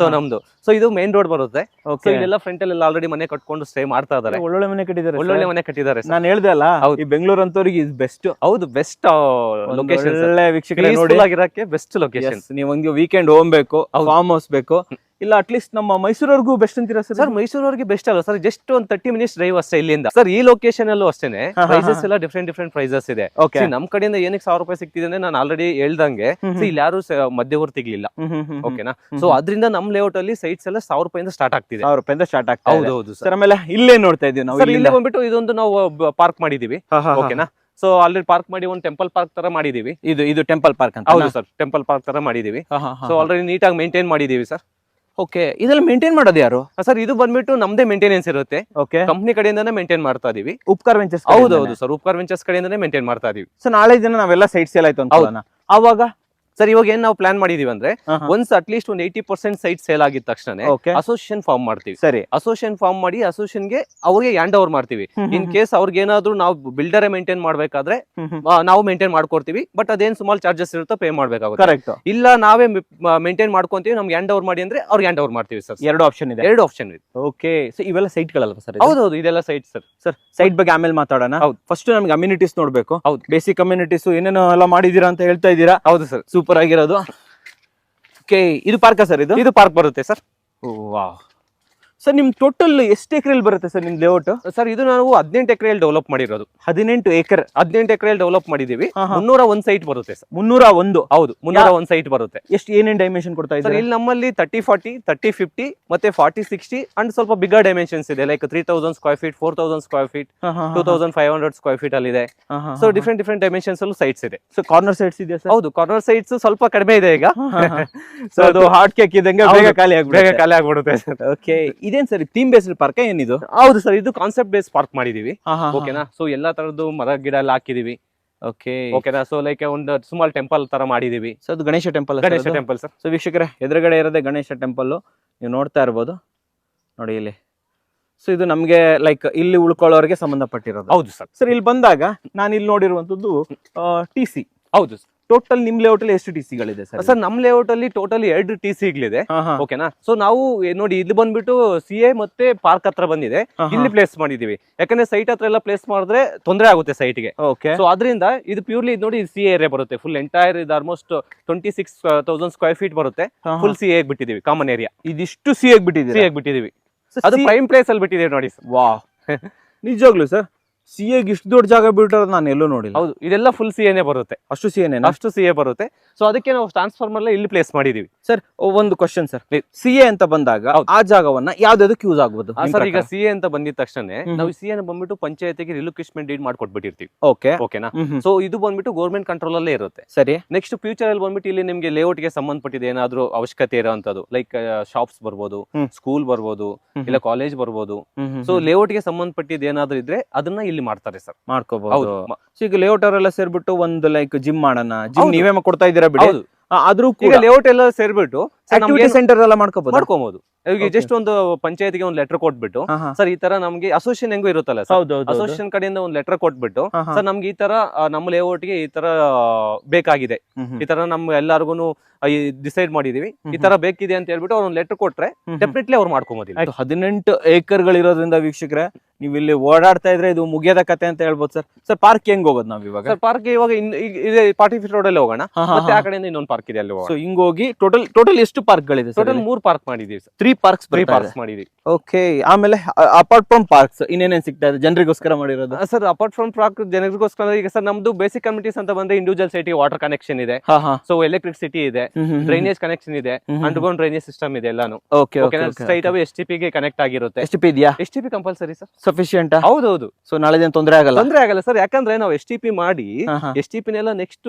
ಸೊ ನಮ್ದು ಇದು ಮೇನ್ ರೋಡ್ ಬರುತ್ತೆ. ಸೊ ಇಲ್ಲೆಲ್ಲ ಫ್ರಂಟ್ ಅಲ್ಲಿ ಆಲ್ರೆಡಿ ಮನೆ ಕಟ್ಕೊಂಡು ಸ್ಟೇ ಮಾಡ್ತಾ ಇದಾರೆ. ಒಳ್ಳೊಳ್ಳೆ ಮನೆ ಕಟ್ಟಿದ್ದಾರೆ. ನಾನು ಹೇಳ್ದೆ ಅಲ್ಲ, ಈ ಬೆಂಗಳೂರು ಅಂತವ್ರಿಗೆ ಇದು ಬೆಸ್ಟ್. ಹೌದು, ಬೆಸ್ಟ್ ಲೊಕೇಶನ್. ಒಳ್ಳೆ ವೀಕ್ಷಕರೇ ನೋಡಿ, ಆಗಿರಕ್ಕೆ ಬೆಸ್ಟ್ ಲೊಕೇಶನ್. ನೀವು ಒಂದು ವೀಕೆಂಡ್ ಹೋಮ್ ಬೇಕು, ಫಾರ್ಮ್ ಹೌಸ್ ಬೇಕು, ಇಲ್ಲ ಅಟ್ಲೀಸ್ಟ್ ನಮ್ಮ ಮೈಸೂರವರೆಗೂ ಬೆಸ್ಟ್ ಅಂತೀರಾ ಸರ್? ಸರ್ ಮೈಸೂರವರೆಗೆ ಬೆಸ್ಟ್ ಅಲ್ಲ ಸರ್, ಜಸ್ಟ್ ಒಂದು 30 ಮಿನಿಟ್ಸ್ ಡ್ರೈವ್ ಅಷ್ಟೇ ಇಲ್ಲಿಂದ. ಸರ್ ಈ ಲೊಕೇಶನ್ ಅಲ್ಲೂ ಅಷ್ಟೇನೆ ಪ್ರೈಸಸ್ ಎಲ್ಲ ಡಿಫ್ರೆಂಟ್ ಪ್ರೈಸಸ್ ಇದೆ. ನಮ್ ಕಡೆಯಿಂದ ಏನಕ್ಕೆ 1000 ರೂಪಾಯಿ ಸಿಗ್ತಿದೆ ಅಂದ್ರೆ ನಾನು ಆಲ್ರೆಡಿ ಹೇಳ್ದಂಗೆ ಇಲ್ಲಿ ಯಾರು ಮಧ್ಯವರ್ತಿಗಳಿಲ್ಲ. ಓಕೆನಾ? ಸೊ ಅದರಿಂದ ನಮ್ ಲೇಔಟ್ ಅಲ್ಲಿ ಸೈಟ್ಸ್ ಎಲ್ಲ 1000 ರೂಪಾಯಿಂದ ಸ್ಟಾರ್ಟ್ ಆಗ್ತಿದೆ. 1000 ರೂಪಾಯಿಂದ ಸ್ಟಾರ್ಟ್ ಆಗ್ತಾ ಇದೆ. ಹೌದು ಸರ್ ಆಮೇಲೆ ಇಲ್ಲೇ ನೋಡ್ತಾ ಇದೀವಿ ನಾವು. ಇಲ್ಲಿ ಬಂದ್ಬಿಟ್ಟು ಇದೊಂದು ನಾವು ಪಾರ್ಕ್ ಮಾಡಿದೀವಿ. ಓಕೆನಾ? ಸೊ ಆಲ್ರೆಡಿ ಪಾರ್ಕ್ ಮಾಡಿ ಒಂದು ಟೆಂಪಲ್ ಪಾರ್ಕ್ ತರ ಮಾಡಿದೀವಿ. ಇದು ಟೆಂಪಲ್ ಪಾರ್ಕ್ ಅಂತ? ಹೌದು ಸರ್, ಟೆಂಪಲ್ ಪಾರ್ಕ್ ತರ ಮಾಡಿದೀವಿ. ಸೊ ಆಲ್ರೆಡಿ ನೀಟಾಗಿ ಮೇಂಟೈನ್ ಮಾಡಿದೀವಿ ಸರ್. ಓಕೆ, ಇದೆಲ್ಲ ಮೇಂಟೈನ್ ಮಾಡೋದು ಯಾರು ಸರ್? ಇದು ಬಂದ್ಬಿಟ್ಟು ನಮ್ದೇ ಮೇಂಟೆನೆನ್ಸ್ ಇರುತ್ತೆ. ಓಕೆ, ಕಂಪ್ನಿ ಕಡೆಯಿಂದಾನೇ ಮೇಂಟೈನ್ ಮಾಡ್ತಾ ಇದೀವಿ. ಉಪಕಾರ್ ವೆಂಚರ್ಸ್? ಹೌದು ಸರ್, ಉಪಕಾರ್ ವೆಂಚರ್ಸ್ ಕಡೆಯಿಂದಾನೇ ಮೇಂಟೈನ್ ಮಾಡ್ತಾ ಇದೀವಿ. ಸೊ ನಾಳೆ ದಿನ ನಾವೆಲ್ಲ ಸೈಟ್ ಸೇಲ್ ಆಯ್ತು ಅಂತ ಅವಾಗ ಸರ್ ಇವಾಗ ಏನ್ ನಾವು ಪ್ಲಾನ್ ಮಾಡಿದೀವಿ ಅಂದ್ರೆ ಒನ್ಸ್ ಅಟ್ಲೀಸ್ಟ್ ಒಂದು 80% ಸೈಟ್ ಸೇಲ್ ಆಗಿದ ತಕ್ಷಣ ಅಸೋಸಿಯೇಷನ್ ಫಾರ್ಮ್ ಮಾಡ್ತೀವಿ. ಸರಿ, ಅಸೋಸಿಯೇಷನ್ ಫಾರ್ಮ್ ಮಾಡಿ ಅಸೋಸಿಯೇಷನ್ಗೆ ಅವ್ರಿಗೆ ಹ್ಯಾಂಡ್ ಓವರ್ ಮಾಡ್ತೀವಿ. ಇನ್ ಕೇಸ್ ಅವ್ರಿಗೆ ಏನಾದ್ರು ನಾವು ಬಿಲ್ಡರ್ ಮೇಂಟೈನ್ ಮಾಡ್ಬೇಕಾದ್ರೆ ನಾವು ಮೇಂಟೈನ್ ಮಾಡ್ಕೊಡ್ತೀವಿ. ಬಟ್ ಅದೇನ್ ಸುಮಾರು ಚಾರ್ಜಸ್ ಇರುತ್ತೋ ಪೇ ಮಾಡ್ಬೇಕಾಗುತ್ತೆ. ಕರೆಕ್ಟ್. ಇಲ್ಲ ನಾವೇ ಮೇಂಟೈನ್ ಮಾಡ್ಕೊಂತೀವಿ, ನಮ್ಗೆ ಹ್ಯಾಂಡ್ ಓವರ್ ಮಾಡಿ ಅಂದ್ರೆ ಅವ್ರಿಗೆ ಹ್ಯಾಂಡ್ ಓವರ್ ಮಾಡ್ತೀವಿ ಸರ್. ಎರಡು ಆಪ್ಷನ್ ಇದೆ. ಓಕೆ, ಸೊ ಇವೆಲ್ಲ ಸೈಟ್ ಗಳಲ್ವಾ ಸರ್? ಹೌದು, ಇದೆಲ್ಲ ಸೈಟ್ ಸರ್. ಸರ್ ಸೈಟ್ ಬಗ್ಗೆ ಆಮೇಲೆ ಮಾತಾಡೋಣ. ಫಸ್ಟ್ ನಮ್ಗೆ ಅಮ್ಯುನಿಟೀಸ್ ನೋಡ್ಬೇಕು. ಹೌದು, ಬೇಸಿಕ್ ಅಮ್ಯುನಿಟೀಸ್ ಏನೇನೋ ಎಲ್ಲ ಮಾಡಿದೀರಾ ಅಂತ ಹೇಳ್ತಾ ಇದ್ದೀರಾ. ಹೌದು ಸರ್, ಸೂಪರ್ ಆಗಿರೋದು. ಓಕೆ, ಇದು ಪಾರ್ಕಾ ಸರ್? ಇದು ಪಾರ್ಕ್ ಬರುತ್ತೆ ಸರ್. ವಾವ್ ಸರ್, ನಿಮ್ ಟೋಟಲ್ ಎಷ್ಟು ಎಕರೆಯಲ್ಲಿ ಬರುತ್ತೆ ಸರ್ ನಿಮ್ ಲೇಔಟ್? ಸರ್ ಇದು ನಾವು 18 ಎಕರೆಯಲ್ಲಿ ಡೆವಲಪ್ ಮಾಡಿರೋದು. 18 ಎಕರೆಯಲ್ಲಿ ಡೆವಲಪ್ ಮಾಡಿದೀವಿ. 301 ಸೈಟ್ ಬರುತ್ತೆ ಸರ್. 301? ಹೌದು, 301 ಸೈಟ್ ಬರುತ್ತೆ. ಎಷ್ಟು ಏನೇನ್ ಡೈಮೆನ್ಷನ್ ಕೊಡ್ತಾ ಇದ್ದಾರೆ? ಇಲ್ಲಿ ನಮ್ಮಲ್ಲಿ 30-40, 30-50 ಮತ್ತೆ 40-60 ಅಂಡ್ ಸ್ವಲ್ಪ ಬಿಗರ್ ಡೈಮೆನ್ಷನ್ಸ್ ಇದೆ. Like 3000 square feet, 4000 square feet, 2500 square feet ಅಲ್ಲಿ ಇದೆ. ಸೊ ಡಿಫ್ರೆಂಟ್ ಡೈಮೆನ್ಷನ್ಸ್ ಅಲ್ಲೂ ಸೈಟ್ಸ್ ಇದೆ. ಸೊ ಕಾರ್ನರ್ ಸೈಟ್ಸ್ ಇದೆ ಸರ್? ಹೌದು, ಕಾರ್ನರ್ ಸೈಟ್ಸ್ ಸ್ವಲ್ಪ ಕಡಿಮೆ ಇದೆ ಈಗ. ಸೊ ಅದು ಹಾರ್ಟ್ ಕೇಕ್ ಇದ್ದಂಗೆ ಬೇಗ ಖಾಲಿ ಆಗ್ಬಿಡುತ್ತೆ. ಓಕೆ, ಇದೇನ್ ಸರ್ ಥೀಮ್ ಬೇಸ್ಡ್ ಪಾರ್ಕ್ ಏನಿದು? ಹೌದು ಸರ್, ಇದು ಕಾನ್ಸೆಪ್ಟ್ ಬೇಸ್ ಪಾರ್ಕ್ ಮಾಡಿದೀವಿ. ಓಕೆನಾ? ಸೊ ಎಲ್ಲಾ ತರದ್ದು ಮರ ಗಿಡ ಎಲ್ಲ ಹಾಕಿದೀವಿ. ಓಕೆನಾ? ಸೊ ಲೈಕ್ ಒಂದು ಸುಮಾರು ಟೆಂಪಲ್ ತರ ಮಾಡಿದೀವಿ. ಸೊ ಅದು ಗಣೇಶ ಟೆಂಪಲ್ ಸರ್. ಸೊ ವೀಕ್ಷಕರೇ, ಎದುರುಗಡೆ ಇರೋದೇ ಗಣೇಶ ಟೆಂಪಲ್, ನೀವು ನೋಡ್ತಾ ಇರ್ಬೋದು ನೋಡಿ ಇಲ್ಲಿ. ಸೊ ಇದು ನಮ್ಗೆ ಲೈಕ್ ಇಲ್ಲಿ ಉಳ್ಕೊಳ್ಳೋರಿಗೆ ಸಂಬಂಧಪಟ್ಟಿರೋದು. ಹೌದು ಸರ್. ಸರ್ ಇಲ್ಲಿ ಬಂದಾಗ ನಾನು ಇಲ್ಲಿ ನೋಡಿರುವಂತದ್ದು TC. ಹೌದು, ಟೋಟಲ್ ನಿಮ್ ಲೇಔಟ್ ಅಲ್ಲಿ ಎಷ್ಟು TC ಗಳಿದೆ ಸರ್? ಸರ್ ನಮ್ ಲೇಔಟ್ ಅಲ್ಲಿ ಟೋಟಲ್ 2 TCಗಳಿದೆ. ಓಕೆನಾ? ಸೊ ನಾವು ನೋಡಿ ಇಲ್ಲಿ ಬಂದ್ಬಿಟ್ಟು CA ಮತ್ತೆ ಪಾರ್ಕ್ ಹತ್ರ ಬಂದಿದೆ, ಇಲ್ಲಿ ಪ್ಲೇಸ್ ಮಾಡಿದೀವಿ. ಯಾಕಂದ್ರೆ ಸೈಟ್ ಹತ್ರ ಎಲ್ಲ ಪ್ಲೇಸ್ ಮಾಡಿದ್ರೆ ತೊಂದರೆ ಆಗುತ್ತೆ ಸೈಟ್ ಗೆ. ಸೊ ಅದರಿಂದ ಇದು ಪ್ಯೂರ್ಲಿ ನೋಡಿ CA ಏರಿಯಾ ಬರುತ್ತೆ. ಫುಲ್ ಎಂಟೈರ್ ಇದು ಆಲ್ಮೋಸ್ಟ್ 26,000 ಸ್ಕ್ವೇರ್ ಫೀಟ್ ಬರುತ್ತೆ. Full CA ಬಿಟ್ಟಿದೀವಿ. ಕಾಮನ್ ಏರಿಯಾ ಇದಿಷ್ಟು CA ಬಿಟ್ಟಿದೀವಿ. ಅದು ಪ್ರೈಮ್ ಪ್ಲೇಸ್ ಅಲ್ಲಿ ಬಿಟ್ಟಿದೀವಿ ನೋಡಿ. ವಾಹ್, ನಿಜವಾಗ್ಲು ಸರ್ CA ಇಷ್ಟು ದೊಡ್ಡ ಜಾಗ ಬಿಟ್ಟಿರೋದು ನಾನು ಎಲ್ಲೂ ನೋಡಿಲ್ಲ. ಹೌದು, ಇದೆಲ್ಲ ಫುಲ್ CA ಬರುತ್ತೆ. ಅಷ್ಟು CA ಬರುತ್ತೆ. ಸೊ ಅದಕ್ಕೆ ನಾವು ಟ್ರಾನ್ಸ್ಫಾರ್ಮರ್ ಇಲ್ಲಿ ಪ್ಲೇಸ್ ಮಾಡಿದೀವಿ. ಸರ್ ಒಂದು ಕ್ವಶನ್ ಸರ್, CA ಅಂತ ಬಂದಾಗ ಆ ಜಾಗವನ್ನ ಯಾವ್ದಾದಕ್ಕೆ ಯೂಸ್ ಆಗ್ಬೋದು ಸರ್? ಈಗ CA ಅಂತ ಬಂದಿದ ತಕ್ಷಣ ನಾವು CA ಬಂದ್ಬಿಟ್ಟು ಪಂಚಾಯತಿಗೆ ರಿಲೊಕೇಶನ್ ಡೀಡ್ ಮಾಡ್ಕೊಟ್ಬಿಟ್ಟಿರ್ತೀವಿ. ಓಕೆನಾ? ಸೊ ಇದು ಬಂದ್ಬಿಟ್ಟು ಗೌರ್ಮೆಂಟ್ ಕಂಟ್ರೋಲ್ ಅಲ್ಲೇ ಇರುತ್ತೆ. ಸರಿ. ನೆಕ್ಸ್ಟ್ ಫ್ಯೂಚರ್ ಅಲ್ಲಿ ಬಂದ್ಬಿಟ್ಟು ಇಲ್ಲಿ ನಿಮ್ಗೆ ಲೇಔಟ್ ಗೆ ಸಂಬಂಧಪಟ್ಟಿದೆ ಏನಾದ್ರು ಅವಶ್ಯಕತೆ ಇರೋಂಥದ್ದು, ಲೈಕ್ ಶಾಪ್ಸ್ ಬರ್ಬೋದು, ಸ್ಕೂಲ್ ಬರ್ಬೋದು, ಇಲ್ಲ ಕಾಲೇಜ್ ಬರ್ಬೋದು. ಸೊ ಲೇಔಟ್ ಗೆ ಸಂಬಂಧಪಟ್ಟಿದ್ದು ಏನಾದ್ರು ಇದ್ರೆ ಅದನ್ನ ಇಲ್ಲಿ ಮಾಡ್ತಾರೆ ಸರ್, ಮಾಡ್ಕೋಬಹುದು. ಈಗ ಲೇಔಟ್ ಅವರೆಲ್ಲ ಸೇರ್ಬಿಟ್ಟು ಒಂದು ಲೈಕ್ ಜಿಮ್ ಮಾಡೋಣ, ಜಿಮ್ ನೀವೇ ಕೊಡ್ತಾ ಇದ್ದೀರಾ ಬಿಡಿ. ಆದ್ರೂ ಕೂಡ ಲೇಔಟ್ ಎಲ್ಲ ಸೇರ್ಬಿಟ್ಟು ಸೆಂಟರ್ ಎಲ್ಲ ಮಾಡ್ಕೋಬಹುದು. ಈಗ ಜಸ್ಟ್ ಒಂದು ಪಂಚಾಯತ್ಗೆ ಒಂದು ಲೆಟರ್ ಕೊಟ್ಬಿಟ್ಟು, ಸರ್ ಈ ತರ ನಮ್ಗೆ ಅಸೋಸಿಯೇಷನ್ ಹೆಂಗೋ ಇರುತ್ತಲ್ಲ, ಅಸೋಸಿಯೇಷನ್ ಕಡೆಯಿಂದ ಒಂದು ಲೆಟರ್ ಕೊಟ್ಬಿಟ್ಟು, ಸರ್ ನಮ್ಗೆ ಈ ತರ ನಮ್ಮ ಲೇಔಟ್ ಗೆ ಈ ತರ ಬೇಕಾಗಿದೆ, ಈ ತರ ನಮ್ ಎಲ್ಲಾರ್ಗು ಡಿಸೈಡ್ ಮಾಡಿದೀವಿ, ಈ ತರ ಬೇಕಿದೆ ಅಂತ ಹೇಳ್ಬಿಟ್ಟು ಅವ್ರು ಒಂದು ಲೆಟರ್ ಕೊಟ್ರೆ ಡೆಫಿನೆಟ್ಲಿ ಅವ್ರು ಮಾಡ್ಕೊಬೋದು. 18 ಏಕರ್ಗಳಿರೋದ್ರಿಂದ ವೀಕ್ಷಕರೇ, ನೀವು ಇಲ್ಲಿ ಓಡಾಡ್ತಾ ಇದ್ರೆ ಇದು ಮುಗಿಯದ ಕತೆ ಅಂತ ಹೇಳ್ಬೋದು ಸರ್. ಸರ್ ಪಾರ್ಕ್ ಹೆಂಗ್ ಹೋಗೋದು ನಾವ್ ಇವಾಗ? ಸರ್ ಪಾರ್ಕ್ ಇವಾಗ 40 ಫೀಟ್ ರೋಡ್ ಅಲ್ಲಿ ಹೋಗೋಣ, ಮತ್ತೆ ಆ ಕಡೆಯಿಂದ ಇನ್ನೊಂದು ಪಾರ್ಕ್ ಇದೆ ಅಲ್ಲಿ. ಸೊ ಹಿಂಗ್ ಹೋಗಿ ಟೋಟಲ್ ಎಷ್ಟು ಪಾರ್ಕ್ ಗಳಿದೆ? ಟೋಟಲ್ 3 ಪಾರ್ಕ್ ಮಾಡಿದೀವಿ ಸರ್. 3 ಪಾರ್ಕ್ಸ್ ಮಾಡಿದೀವಿ. ಓಕೆ, ಆಮೇಲೆ ಅಪಾರ್ಟ್ ಫ್ರಮ್ ಪಾರ್ಕ್ಸ್ ಇನ್ನೇನೇನ್ ಸಿಗ್ತಾ ಇದೆ ಜನರಿಗೋಸ್ಕರ ಮಾಡಿರೋದು? ಸರ್ ಅಪಾರ್ಟ್ ಫ್ರಮ್ ಪಾರ್ಕ್ ಜನರಿಗೋಸ್ಕರ ಈಗ ಸರ್ ನಮ್ದು ಬೇಸಿಕ್ ಕಮ್ಯುನಿಟೀಸ್ ಅಂತ ಬಂದ್ರೆ ಇಂಡಿವಿಜುವಲ್ ಸೈಟ್ ವಾಟರ್ ಕನೆಕ್ಷನ್ ಇದೆ, ಸೊ ಎಲೆಕ್ಟ್ರಿಸಿಟಿ ಇದೆ, ಡ್ರೈನೇಜ್ ಕನೆಕ್ಷನ್ ಇದೆ, ಅಂಡರ್ಗ್ರೌಂಡ್ ಡ್ರೈನೇಜ್ ಸಿಸ್ಟಮ್ ಇದೆ ಎಲ್ಲಾನು. ಸ್ಟ್ರೈಟ್ ಅವೇ STP ಗೆ ಕನೆಕ್ಟ್ ಆಗಿರುತ್ತೆ. STP ಇದೆಯಾ? STP compulsory sir. ಸಫಿಶಿಯಂಟ್? ಹೌದೌದು. ಸೊ ನಾಳೆ ದಿನ ತೊಂದರೆ ಆಗಲ್ಲ ಸರ್, ಯಾಕಂದ್ರೆ ನಾವು STP ಮಾಡಿ STP ನೆಲ್ಲ ನೆಕ್ಸ್ಟ್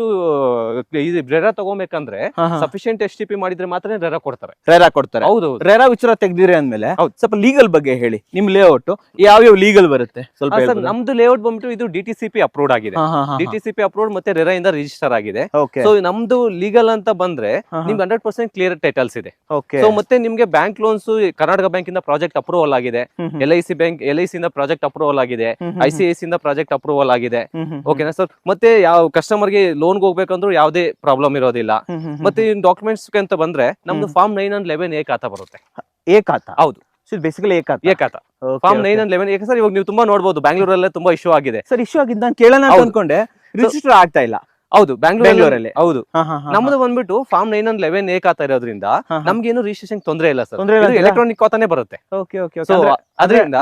ರೆರಾ ತಗೋಬೇಕಂದ್ರೆ ಸಫಿಶಿಯಂಟ್ STP ಮಾಡಿದ್ರೆ ಮಾತ್ರ ರೆರಾ ಕೊಡ್ತಾರೆ. ಹೌದು, ರೆರಾ ವಿಚಾರ ತೆಗ್ದಿರಿ ಅಂದ್ಮೇಲೆ ಸ್ವಲ್ಪ ಲೀಗಲ್ ಬಗ್ಗೆ ಹೇಳಿ. ನಿಮ್ ಲೇಔಟ್ ಯಾವ ಲೀಗಲ್ ಬರುತ್ತೆ ಸ್ವಲ್ಪ? ನಮ್ದು ಲೇಔಟ್ ಬಂದ್ಬಿಟ್ಟು ಇದು DTCP ಅಪ್ರೂವ್ಡ್ ಆಗಿದೆ. DTCP ಅಪ್ರೂವ್ಡ್ ಮತ್ತೆ ರೆರಾ ಇಂದ ರಿಜಿಸ್ಟರ್ ಆಗಿದೆ. ಸೊ ನಮ್ದು ಲೀಗಲ್ ಅಂತ ಬಂದ್ರೆ ನಿಮ್ಗೆ 100% ಕ್ಲಿಯರ್ ಟೈಟಲ್ಸ್ ಇದೆ. ಸೊ ಮತ್ತೆ ನಿಮ್ಗೆ ಬ್ಯಾಂಕ್ ಲೋನ್ಸ್ ಕರ್ನಾಟಕ ಬ್ಯಾಂಕ್ ಇಂದ ಪ್ರಾಜೆಕ್ಟ್ ಅಪ್ರೂವಲ್ ಆಗಿದೆ, LIC ಇಂದ ಪ್ರಾಜೆಕ್ಟ್ ಅಪ್ರೂವಲ್ ಆಗಿದೆ, ICICI ಇಂದ ಪ್ರಾಜೆಕ್ಟ್ ಅಪ್ರೂವಲ್ ಆಗಿದೆ. ಓಕೆನಾ ಸರ್? ಮತ್ತೆ ಯಾವ ಕಸ್ಟಮರ್ ಗೆ ಲೋನ್ ಹೋಗ್ಬೇಕಂದ್ರೂ ಯಾವುದೇ ಪ್ರಾಬ್ಲಮ್ ಇರೋದಿಲ್ಲ. ಮತ್ತೆ ಡಾಕ್ಯುಮೆಂಟ್ಸ್ ಅಂತ ಬಂದ್ರೆ ನಮ್ದು ಫಾರ್ಮ್ 9 and 11 ಏ ಖಾತಾ ಬರುತ್ತೆ. ಹೌದು, ಬೇಸಿಕಲಿ ಏಕಾತ ಫಾರ್ಮ್ 9 and 11. ಯಾಕೆ ಸರ್ ಇವಾಗ ನೀವು ತುಂಬಾ ನೋಡಬಹುದು ಬ್ಯಾಂಗ್ಳೂರಲ್ಲೇ ತುಂಬಾ ಇಶ್ಯೂ ಆಗಿದೆ. ಸರ್ ಇಶ್ಯೂ ಆಗಿದ್ದು ನಾನು ಕೇಳೋಣ ಅನ್ಕೊಂಡೆ, ರಿಜಿಸ್ಟರ್ ಆಗ್ತಾ ಇಲ್ಲ. ಹೌದು ಬೆಂಗಳೂರಲ್ಲಿ. ಹೌದು. ನಮ್ದು ಬಂದ್ಬಿಟ್ಟು ಫಾರ್ಮ್ 911 ಏ ಖಾತಾ ಇರೋದ್ರಿಂದ ನಮ್ಗೇನು ರಿಜಿಸ್ಟ್ರೇಷನ್ ತೊಂದರೆ ಇಲ್ಲ ಸರ್. ಎಲೆಕ್ಟ್ರಾನಿಕ್ ಖಾತಾನೆ ಬರುತ್ತೆ. ಸೊ ಅದರಿಂದ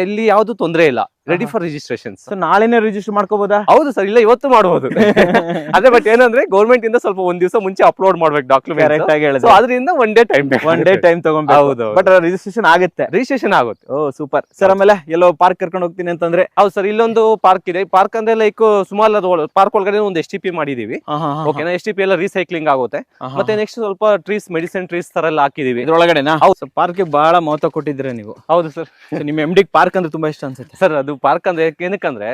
ಎಲ್ಲಿ ಯಾವ್ದು ತೊಂದರೆ ಇಲ್ಲ. Ready for registration. ನಾಳೆನೇ ರಿಜಿಸ್ಟರ್ ಮಾಡ್ಕೋಬಹುದಾ? ಹೌದು ಸರ್, ಇಲ್ಲ ಇವತ್ತು ಮಾಡಬಹುದು. ಅದೇ ಬಟ್ ಏನಂದ್ರೆ ಗವರ್ಮೆಂಟ್ ಇಂದ ಸ್ವಲ್ಪ ಒಂದ್ ದಿವಸ ಮುಂಚೆ ಅಪ್ಲೋಡ್ ಮಾಡ್ಬೇಕು ಡಾಕ್ಯುಮೆಂಟ್. ಕರೆಕ್ಟ್ ಆಗಿ ಹೇಳಿದ್ರೆ ಅದರಿಂದ ಒನ್ ಡೇ ಟೈಮ್ ತಗೊಂಡು. ಹೌದು, ಬಟ್ ರಿಜಿಸ್ಟ್ರೇಷನ್ ಆಗುತ್ತೆ. ರಿಜಿಸ್ಟ್ರೇಷನ್ ಆಗುತ್ತೆ. ಓ ಸೂಪರ್ ಸರ್. ಆಮೇಲೆ ಎಲ್ಲೋ ಪಾರ್ಕ್ ಕರ್ಕೊಂಡು ಹೋಗ್ತೀನಿ ಅಂತಂದ್ರೆ? ಹೌದು ಸರ್, ಇಲ್ಲೊಂದು ಪಾರ್ಕ್ ಇದೆ. ಪಾರ್ಕ್ ಅಂದ್ರೆ ಲೈಕ್ ಸುಮಾರು ಪಾರ್ಕ್ ಒಳಗಡೆ ಒಂದು STP ಮಾಡಿದೀವಿ. ಓಕೆನಾ, STP ಎಲ್ಲ ರೀಸೈಕ್ಲಿಂಗ್ ಆಗುತ್ತೆ. ಮತ್ತೆ ನೆಕ್ಸ್ಟ್ ಸ್ವಲ್ಪ ಟ್ರೀಸ್, ಮೆಡಿಸಿನ್ ಟ್ರೀಸ್ ತರ ಎಲ್ಲ ಹಾಕಿದೀವಿ ಇದ್ರೊಳಗಡೆನಾ? ಹೌದು, ಪಾರ್ಕ್ ಬಹಳ ಮಹತ್ವ ಕೊಟ್ಟಿದ್ರೆ ನೀವು. ಹೌದು ಸರ್, ನಿಮ್ಮ MD ಪಾರ್ಕ್ ಅಂದ್ರೆ ತುಂಬಾ ಇಷ್ಟ ಅನ್ಸುತ್ತೆ ಸರ್. ಅದು ಪಾರ್ಕ್ ಅಂದ್ರೆ ಏನಕ್ಕಂದ್ರೆ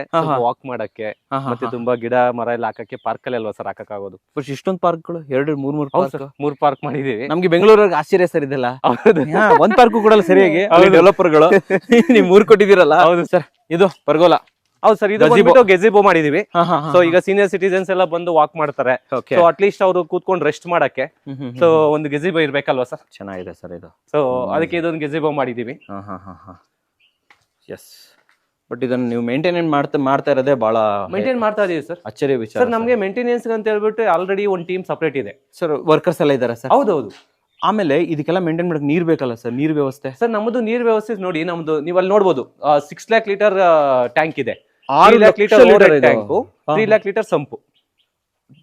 ವಾಕ್ ಮಾಡಕ್ಕೆ ಮತ್ತೆ ತುಂಬಾ ಗಿಡ ಮರ ಎಲ್ಲ ಹಾಕಕ್ಕೆ ಪಾರ್ಕ್ ಅಲ್ಲಿ ಅಲ್ವಾ ಸರ್ ಹಾಕಕ್ಕಾಗೋದು. ಇಷ್ಟೊಂದು ಪಾರ್ಕ್ಗಳು 2-3 ಪಾರ್ಕ್ ಮಾಡಿದೀವಿ. ನಮ್ಗೆ ಬೆಂಗಳೂರಿಗೆ ಆಶ್ಚರ್ಯ ಸರ್ ಇದೆಲ್ಲ. ಒಂದ್ ಪಾರ್ಕ್ ಕೂಡ ಸರಿಯಾಗಿ ಡೆವಲಪರ್ಗಳು ನೀವು 3 ಕೊಟ್ಟಿದ್ದೀರಲ್ಲ. ಹೌದು ಸರ್, ಇದು ಪರ್ಗೋಲಾ. ಹೌದು ಸರ್, ಇದು ಗೆಜಿಬೋ ಮಾಡಿದೀವಿ. ಸೊ ಈಗ ಸೀನಿಯರ್ ಸಿಟಿಸನ್ಸ್ ಎಲ್ಲ ಬಂದು ವಾಕ್ ಮಾಡ್ತಾರೆ. ಸೊ ಅಟ್ ಲೀಸ್ಟ್ ಅವರು ಕೂತ್ಕೊಂಡು ರೆಸ್ಟ್ ಮಾಡಕ್ಕೆ ಸೊ ಒಂದು ಗೆಜಿಬೋ ಇರ್ಬೇಕಲ್ವಾ ಸರ್. ಚೆನ್ನಾಗಿದೆ ಸರ್ ಇದು. ಸೊ ಅದಕ್ಕೆ ಇದೊಂದು ಗೆಜಿಬೋ ಮಾಡಿದೀವಿ. ಎಸ್, ಬಟ್ ಇದನ್ನ ನೀವು ಮೇಂಟೈನ್ ಮಾಡ್ತಾ ಇರೋದೇ ಬಹಳ ಮೇಂಟೈನ್ ಮಾಡ್ತಾ ಇದೀವಿ ಸರ್. ಅಚ್ಚರಿ ವಿಚಾರ ಸರ್. ನಮ್ಗೆ ಮೇಂಟೆನೆನ್ಸ್ ಅಂತ ಹೇಳ್ಬಿಟ್ಟು ಆಲ್ರೆಡಿ ಒಂದು ಟೀಮ್ ಸಪರೇಟ್ ಇದೆ ಸರ್. ವರ್ಕರ್ಸ್ ಎಲ್ಲ ಇದಾರೆ ಸರ್? ಹೌದೌದು. ಆಮೇಲೆ ಇದಕ್ಕೆಲ್ಲ ಮೇಂಟೈನ್ ಮಾಡಕ್ ನೀರ್ ಬೇಕಲ್ಲ ಸರ್? ನೀರ್ ವ್ಯವಸ್ಥೆ ಸರ್, ನಮ್ಮದು ನೀರ್ ವ್ಯವಸ್ಥೆ ನೋಡಿ, ನಮ್ದು ನೀವು ಅಲ್ಲಿ ನೋಡ್ಬೋದು 6 lakh ಲೀಟರ್ ಟ್ಯಾಂಕ್ ಇದೆ. 6 lakh litre tank, 3 lakh litre sump.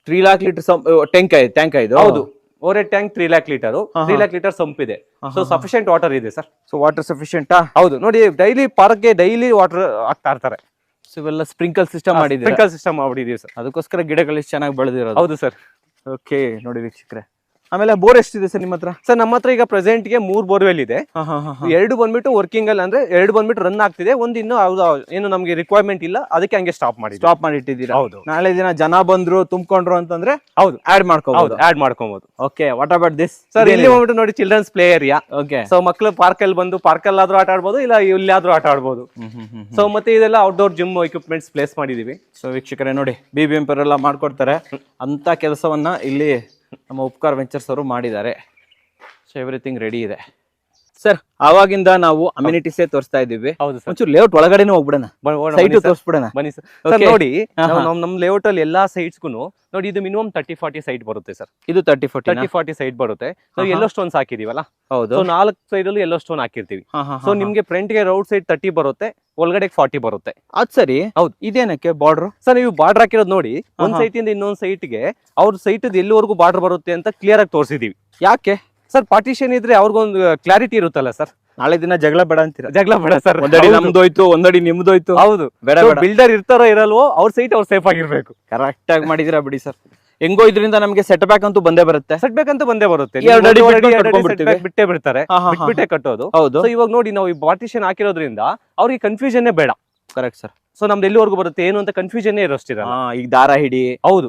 3 lakh litre tank ಇದು? ಹೌದು, over tank 3 lakh litre, 3 lakh litre sump ಇದೆ. ಸೊ ಸಫಿಶಿಯಂಟ್ ವಾಟರ್ ಇದೆ ಸರ್. So water sufficient? ಹೌದು. ನೋಡಿ, ಡೈಲಿ ಪಾರ್ಕ್ಗೆ ಡೈಲಿ ವಾಟರ್ ಹಾಕ್ತಾ ಇರ್ತಾರೆ. ಸೊ ಇವೆಲ್ಲ ಸ್ಪ್ರಿಂಕಲ್ ಸಿಸ್ಟಮ್ ಮಾಡಿದ್ದೀವಿ. ಸ್ಪ್ರಿಂಕಲ್ ಸಿಸ್ಟಮ್ ಮಾಡಿದೀವಿ ಸರ್. ಅದಕ್ಕೋಸ್ಕರ ಗಿಡಗಳು ಇಷ್ಟು ಚೆನ್ನಾಗಿ ಬೆಳೆದಿರೋದು. ಹೌದು ಸರ್. ಓಕೆ, ನೋಡಿ ವೀಕ್ಷಕರೇ. ಆಮೇಲೆ ಬೋರ್ ಎಷ್ಟಿದೆ ಸರ್ ನಿಮ್ಮ ಹತ್ರ? ಸರ್, ನಮ್ಮ ಹತ್ರ ಈಗ ಪ್ರೆಸೆಂಟ್ ಗೆ 3 ಬೋರ್ವೆಲ್ ಇದೆ. 2 ಬಂದ್ಬಿಟ್ಟು ವರ್ಕಿಂಗ್ ಅಲ್ಲಿ, ಅಂದ್ರೆ 2 ಬಂದ್ಬಿಟ್ಟು ರನ್ ಆಗ್ತಿದೆ. ಒಂದು ಇನ್ನು ಏನು ನಮ್ಗೆ ರಿಕ್ವೈರ್ಮೆಂಟ್ ಇಲ್ಲ, ಅದಕ್ಕೆ ಹಂಗೆ ಸ್ಟಾಪ್ ಮಾಡಿಟ್ಟಿದ್ದೀರಾ? ಹೌದು. ನಾಳೆ ದಿನ ಜನ ಬಂದ್ರು ತುಂಬಿಕೊಂಡ್ರು ಅಂತಂದ್ರೆ ಹೌದು ಆಡ್ ಮಾಡ್ಕೋಬಹುದು. ಆಡ್ ಮಾಡ್ಕೋಬಹುದು. Okay, what about this sir? ಇಲ್ಲಿ ಬಂದ್ಬಿಟ್ಟು ನೋಡಿ, children's play area. Okay. So ಮಕ್ಕಳು ಪಾರ್ಕ್ ಅಲ್ಲಿ ಬಂದು ಪಾರ್ಕ್ ಅಲ್ಲಾದ್ರೂ ಆಟ ಆಡ್ಬೋದು, ಇಲ್ಲ ಇಲ್ಲಾದ್ರೂ ಆಟ ಆಡ್ಬೋದು. ಸೊ ಮತ್ತೆ ಇದೆಲ್ಲ ಔಟ್ಡೋರ್ ಜಿಮ್ ಎಕ್ವಿಪ್ಮೆಂಟ್ಸ್ ಪ್ಲೇಸ್ ಮಾಡಿದೀವಿ. ಸೊ ವೀಕ್ಷಕರೇ ನೋಡಿ, BBMP ಎಲ್ಲ ಮಾಡ್ಕೊಡ್ತಾರೆ ಅಂತ ಕೆಲಸವನ್ನ ಇಲ್ಲಿ ನಮ್ಮ ಉಪಕಾರ ವೆಂಚರ್ಸ್ ಅವರು ಮಾಡಿದ್ದಾರೆ. ಸೊ ಎವ್ರಿಥಿಂಗ್ ರೆಡಿ ಇದೆ ಸರ್. ಆವಾಗಿಂದ ನಾವು ಅಮ್ಯುನಿಟೀಸೇ ತೋರಿಸ್ತಾ ಇದ್ದೀವಿ. ಹೌದು ಸರ್. ಒಂಚೂರು ಲೇಔಟ್ ಒಳಗಡೆನೆ ಹೋಗ್ಬಿಡೋಣ, ಸೈಟ್ ತೋರಿಸ್ಬಿಡೋಣ ಬನ್ನಿ ಸರ್. ನೋಡಿ, ನಮ್ ಲೇಔಟ್ ಅಲ್ಲಿ ಎಲ್ಲಾ ಸೈಟ್ಸ್ಗೂ ನೋಡಿ, ಇದು ಮಿನಿಮಮ್ 30-40 ಸೈಟ್ ಬರುತ್ತೆ ಸರ್. ಇದು 30-40 ಸೈಟ್ ಬರುತ್ತೆ. ನಾವು ಎಲ್ಲೋ ಸ್ಟೋನ್ಸ್ ಹಾಕಿದೀವಲ್ಲ. ಹೌದು. ಸೊ 4 ಸೈಡ್ ಅಲ್ಲಿ ಎಲ್ಲೋ ಸ್ಟೋನ್ ಹಾಕಿರ್ತೀವಿ. ಸೊ ನಿಮ್ಗೆ ಫ್ರಂಟ್ ಗೆ ರೌಟ್ ಸೈಡ್ 30 ಬರುತ್ತೆ, ಒಳಗಡೆ 40 ಬರುತ್ತೆ. ಅದ್ ಸರಿ. ಹೌದು. ಇದೇನಕ್ಕೆ ಬಾರ್ಡರ್ ಸರ್? ನೀವು ಬಾರ್ಡರ್ ಹಾಕಿರೋದು ನೋಡಿ, ಒಂದ್ ಸೈಟ್ ಇಂದ ಇನ್ನೊಂದ್ ಸೈಟ್ ಗೆ ಅವ್ರ ಸೈಟ್ ಎಲ್ಲಿವರೆಗೂ ಬಾರ್ಡರ್ ಬರುತ್ತೆ ಅಂತ ಕ್ಲಿಯರ್ ಆಗಿ ತೋರಿಸಿದೀವಿ. ಯಾಕೆ ಸರ್? ಪಾರ್ಟಿಷನ್ ಇದ್ರೆ ಅವ್ರಿಗೊಂದು ಕ್ಲಾರಿಟಿ ಇರುತ್ತಲ್ಲ ಸರ್. ನಾಳೆ ದಿನ ಜಗಳ ಬೇಡ ಅಂತೀರಾ? ಜಗಳ ಬೇಡ ಸರ್. ಒಂದಡಿ ನಮ್ದೋಯ್ತು, ಒಂದಡಿ ನಿಮ್ದೋಯ್ತು. ಹೌದು, ಬೇಡ. ಬಿಲ್ಡರ್ ಇರ್ತಾರೋ ಇರಲ್ವೋ, ಅವ್ರ ಸೈಟ್ ಅವ್ರು ಸೇಫ್ ಆಗಿರ್ಬೇಕು. ಕರೆಕ್ಟ್ ಆಗಿ ಮಾಡಿದಿರಾ ಬಿಡಿ ಸರ್. ಹೆಂಗೋ ಇದರಿಂದ ನಮ್ಗೆ ಸೆಟ್ ಬ್ಯಾಕ್ ಅಂತೂ ಬಂದೇ ಬರುತ್ತೆ. ಸೆಟ್ ಬ್ಯಾಕ್ ಅಂತ ಬಂದೇ ಬರುತ್ತೆ. 2 ಅಡಿ ಬಿಟ್ಟೇ ಬಿಡ್ತಾರೆ, ಬಿಟ್ಟೆ ಕಟ್ಟೋದು. ಹೌದು. ಸೊ ಇವಾಗ ನೋಡಿ, ನಾವು ಈ ಪಾರ್ಟಿಷನ್ ಹಾಕಿರೋದ್ರಿಂದ ಅವ್ರಿಗೆ ಕನ್ಫ್ಯೂಷನ್ ಬೇಡ. Correct sir. ಸೊ ನಮ್ದು ಎಲ್ಲಿವರೆಗೂ ಬರುತ್ತೆ ಏನು ಅಂತ ಕನ್ಫ್ಯೂಷನ್ ಇರೋಷ್ಟಿರ. ಈಗ ದಾರ ಹಿಡಿ, ಹೌದು,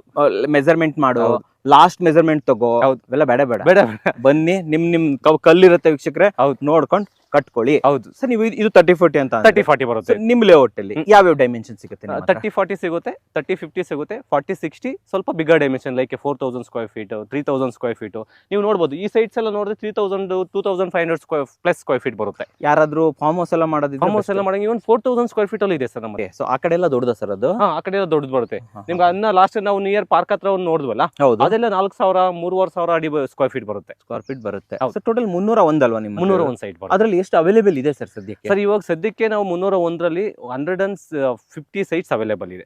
ಮೆಜರ್ಮೆಂಟ್ ಮಾಡು, ಲಾಸ್ಟ್ ಮೆಜರ್ಮೆಂಟ್ ತಗೋ, ಇವೆಲ್ಲ ಬೇಡ ಬೇಡ ಬೇಡ. ಬನ್ನಿ, ನಿಮ್ ಕಲ್ಲಿರುತ್ತೆ ವೀಕ್ಷಕರೇ, ನೋಡ್ಕೊಂಡು ಕಟ್ಕೊಳ್ಳಿ. ಹೌದು ಸರ್. ನೀವು ಇದು 30-40 ಅಂತ 30-40 ಬರುತ್ತೆ. ನಿಮ್ ಲೇಔಟ್ ಅಲ್ಲಿ ಯಾವ್ಯಾವ ಡೈಮೆನ್ಷನ್ ಸಿಗುತ್ತೆ? 30-40 ಸಿಗುತ್ತೆ, 30-50 ಸಿಗುತ್ತೆ, 40-60 ಸ್ವಲ್ಪ bigger dimension like 4000 square feet, 3000 square feet. ನೀವು ನೋಡಬಹುದು, ಈ ಸೈಟ್ಸ್ ಎಲ್ಲ ನೋಡಿದ್ರೆ 3000-2500 ಸ್ಕ್ವೇರ್ ಫೀಟ್ ಬರುತ್ತೆ. ಯಾರಾದ್ರೂ ಫಾರ್ಮ್ ಹೌಸ್ ಎಲ್ಲ ಮಾಡೋದು? ಫಾರ್ಮ್ ಹೌಸ್ ಎಲ್ಲ ಮಾಡಂಗೆ ಇವನ್ 4000 ಸ್ಕ್ವೇರ್ ಫೀಟ್ ಅಲ್ಲಿ ಇದೆ ಸರ್ ನಮಗೆ. ಸೊ ಆ ಕಡೆ ಎಲ್ಲ ದೊಡ್ಡದ ಸರ್ ಅದು? ಆ ಕಡೆ ಎಲ್ಲ ದೊಡ್ಡದು ಬರುತ್ತೆ. ನಿಮ್ಗೆ ಅದನ್ನ ಲಾಸ್ಟ್ ನಾವು ನಿಯರ್ ಪಾರ್ಕ್ ಹತ್ರ ಒಂದು ನೋಡಿದ್ವಲ್ಲ, ಅದೆಲ್ಲ 4000-3500 ಅಡಿ ಸ್ಕ್ವೇರ್ ಫೀಟ್ ಬರುತ್ತೆ. ಬರುತ್ತೆ. ಟೋಟಲ್ 301 ಅಲ್ವಾ ನಿಮ್ಮ? 301 ಸೈಟ್ ಬರುತ್ತೆ. ಅದ್ರಲ್ಲಿ ಎಷ್ಟು ಅವೈಲೇಬಲ್ ಇದೆ ಸರ್ ಸದ್ಯಕ್ಕೆ? ಸರ್ ಇವಾಗ ಸದ್ಯಕ್ಕೆ ನಾವು 301ರಲ್ಲಿ 150 ಸೈಟ್ಸ್ ಅವೈಲೇಬಲ್ ಇದೆ.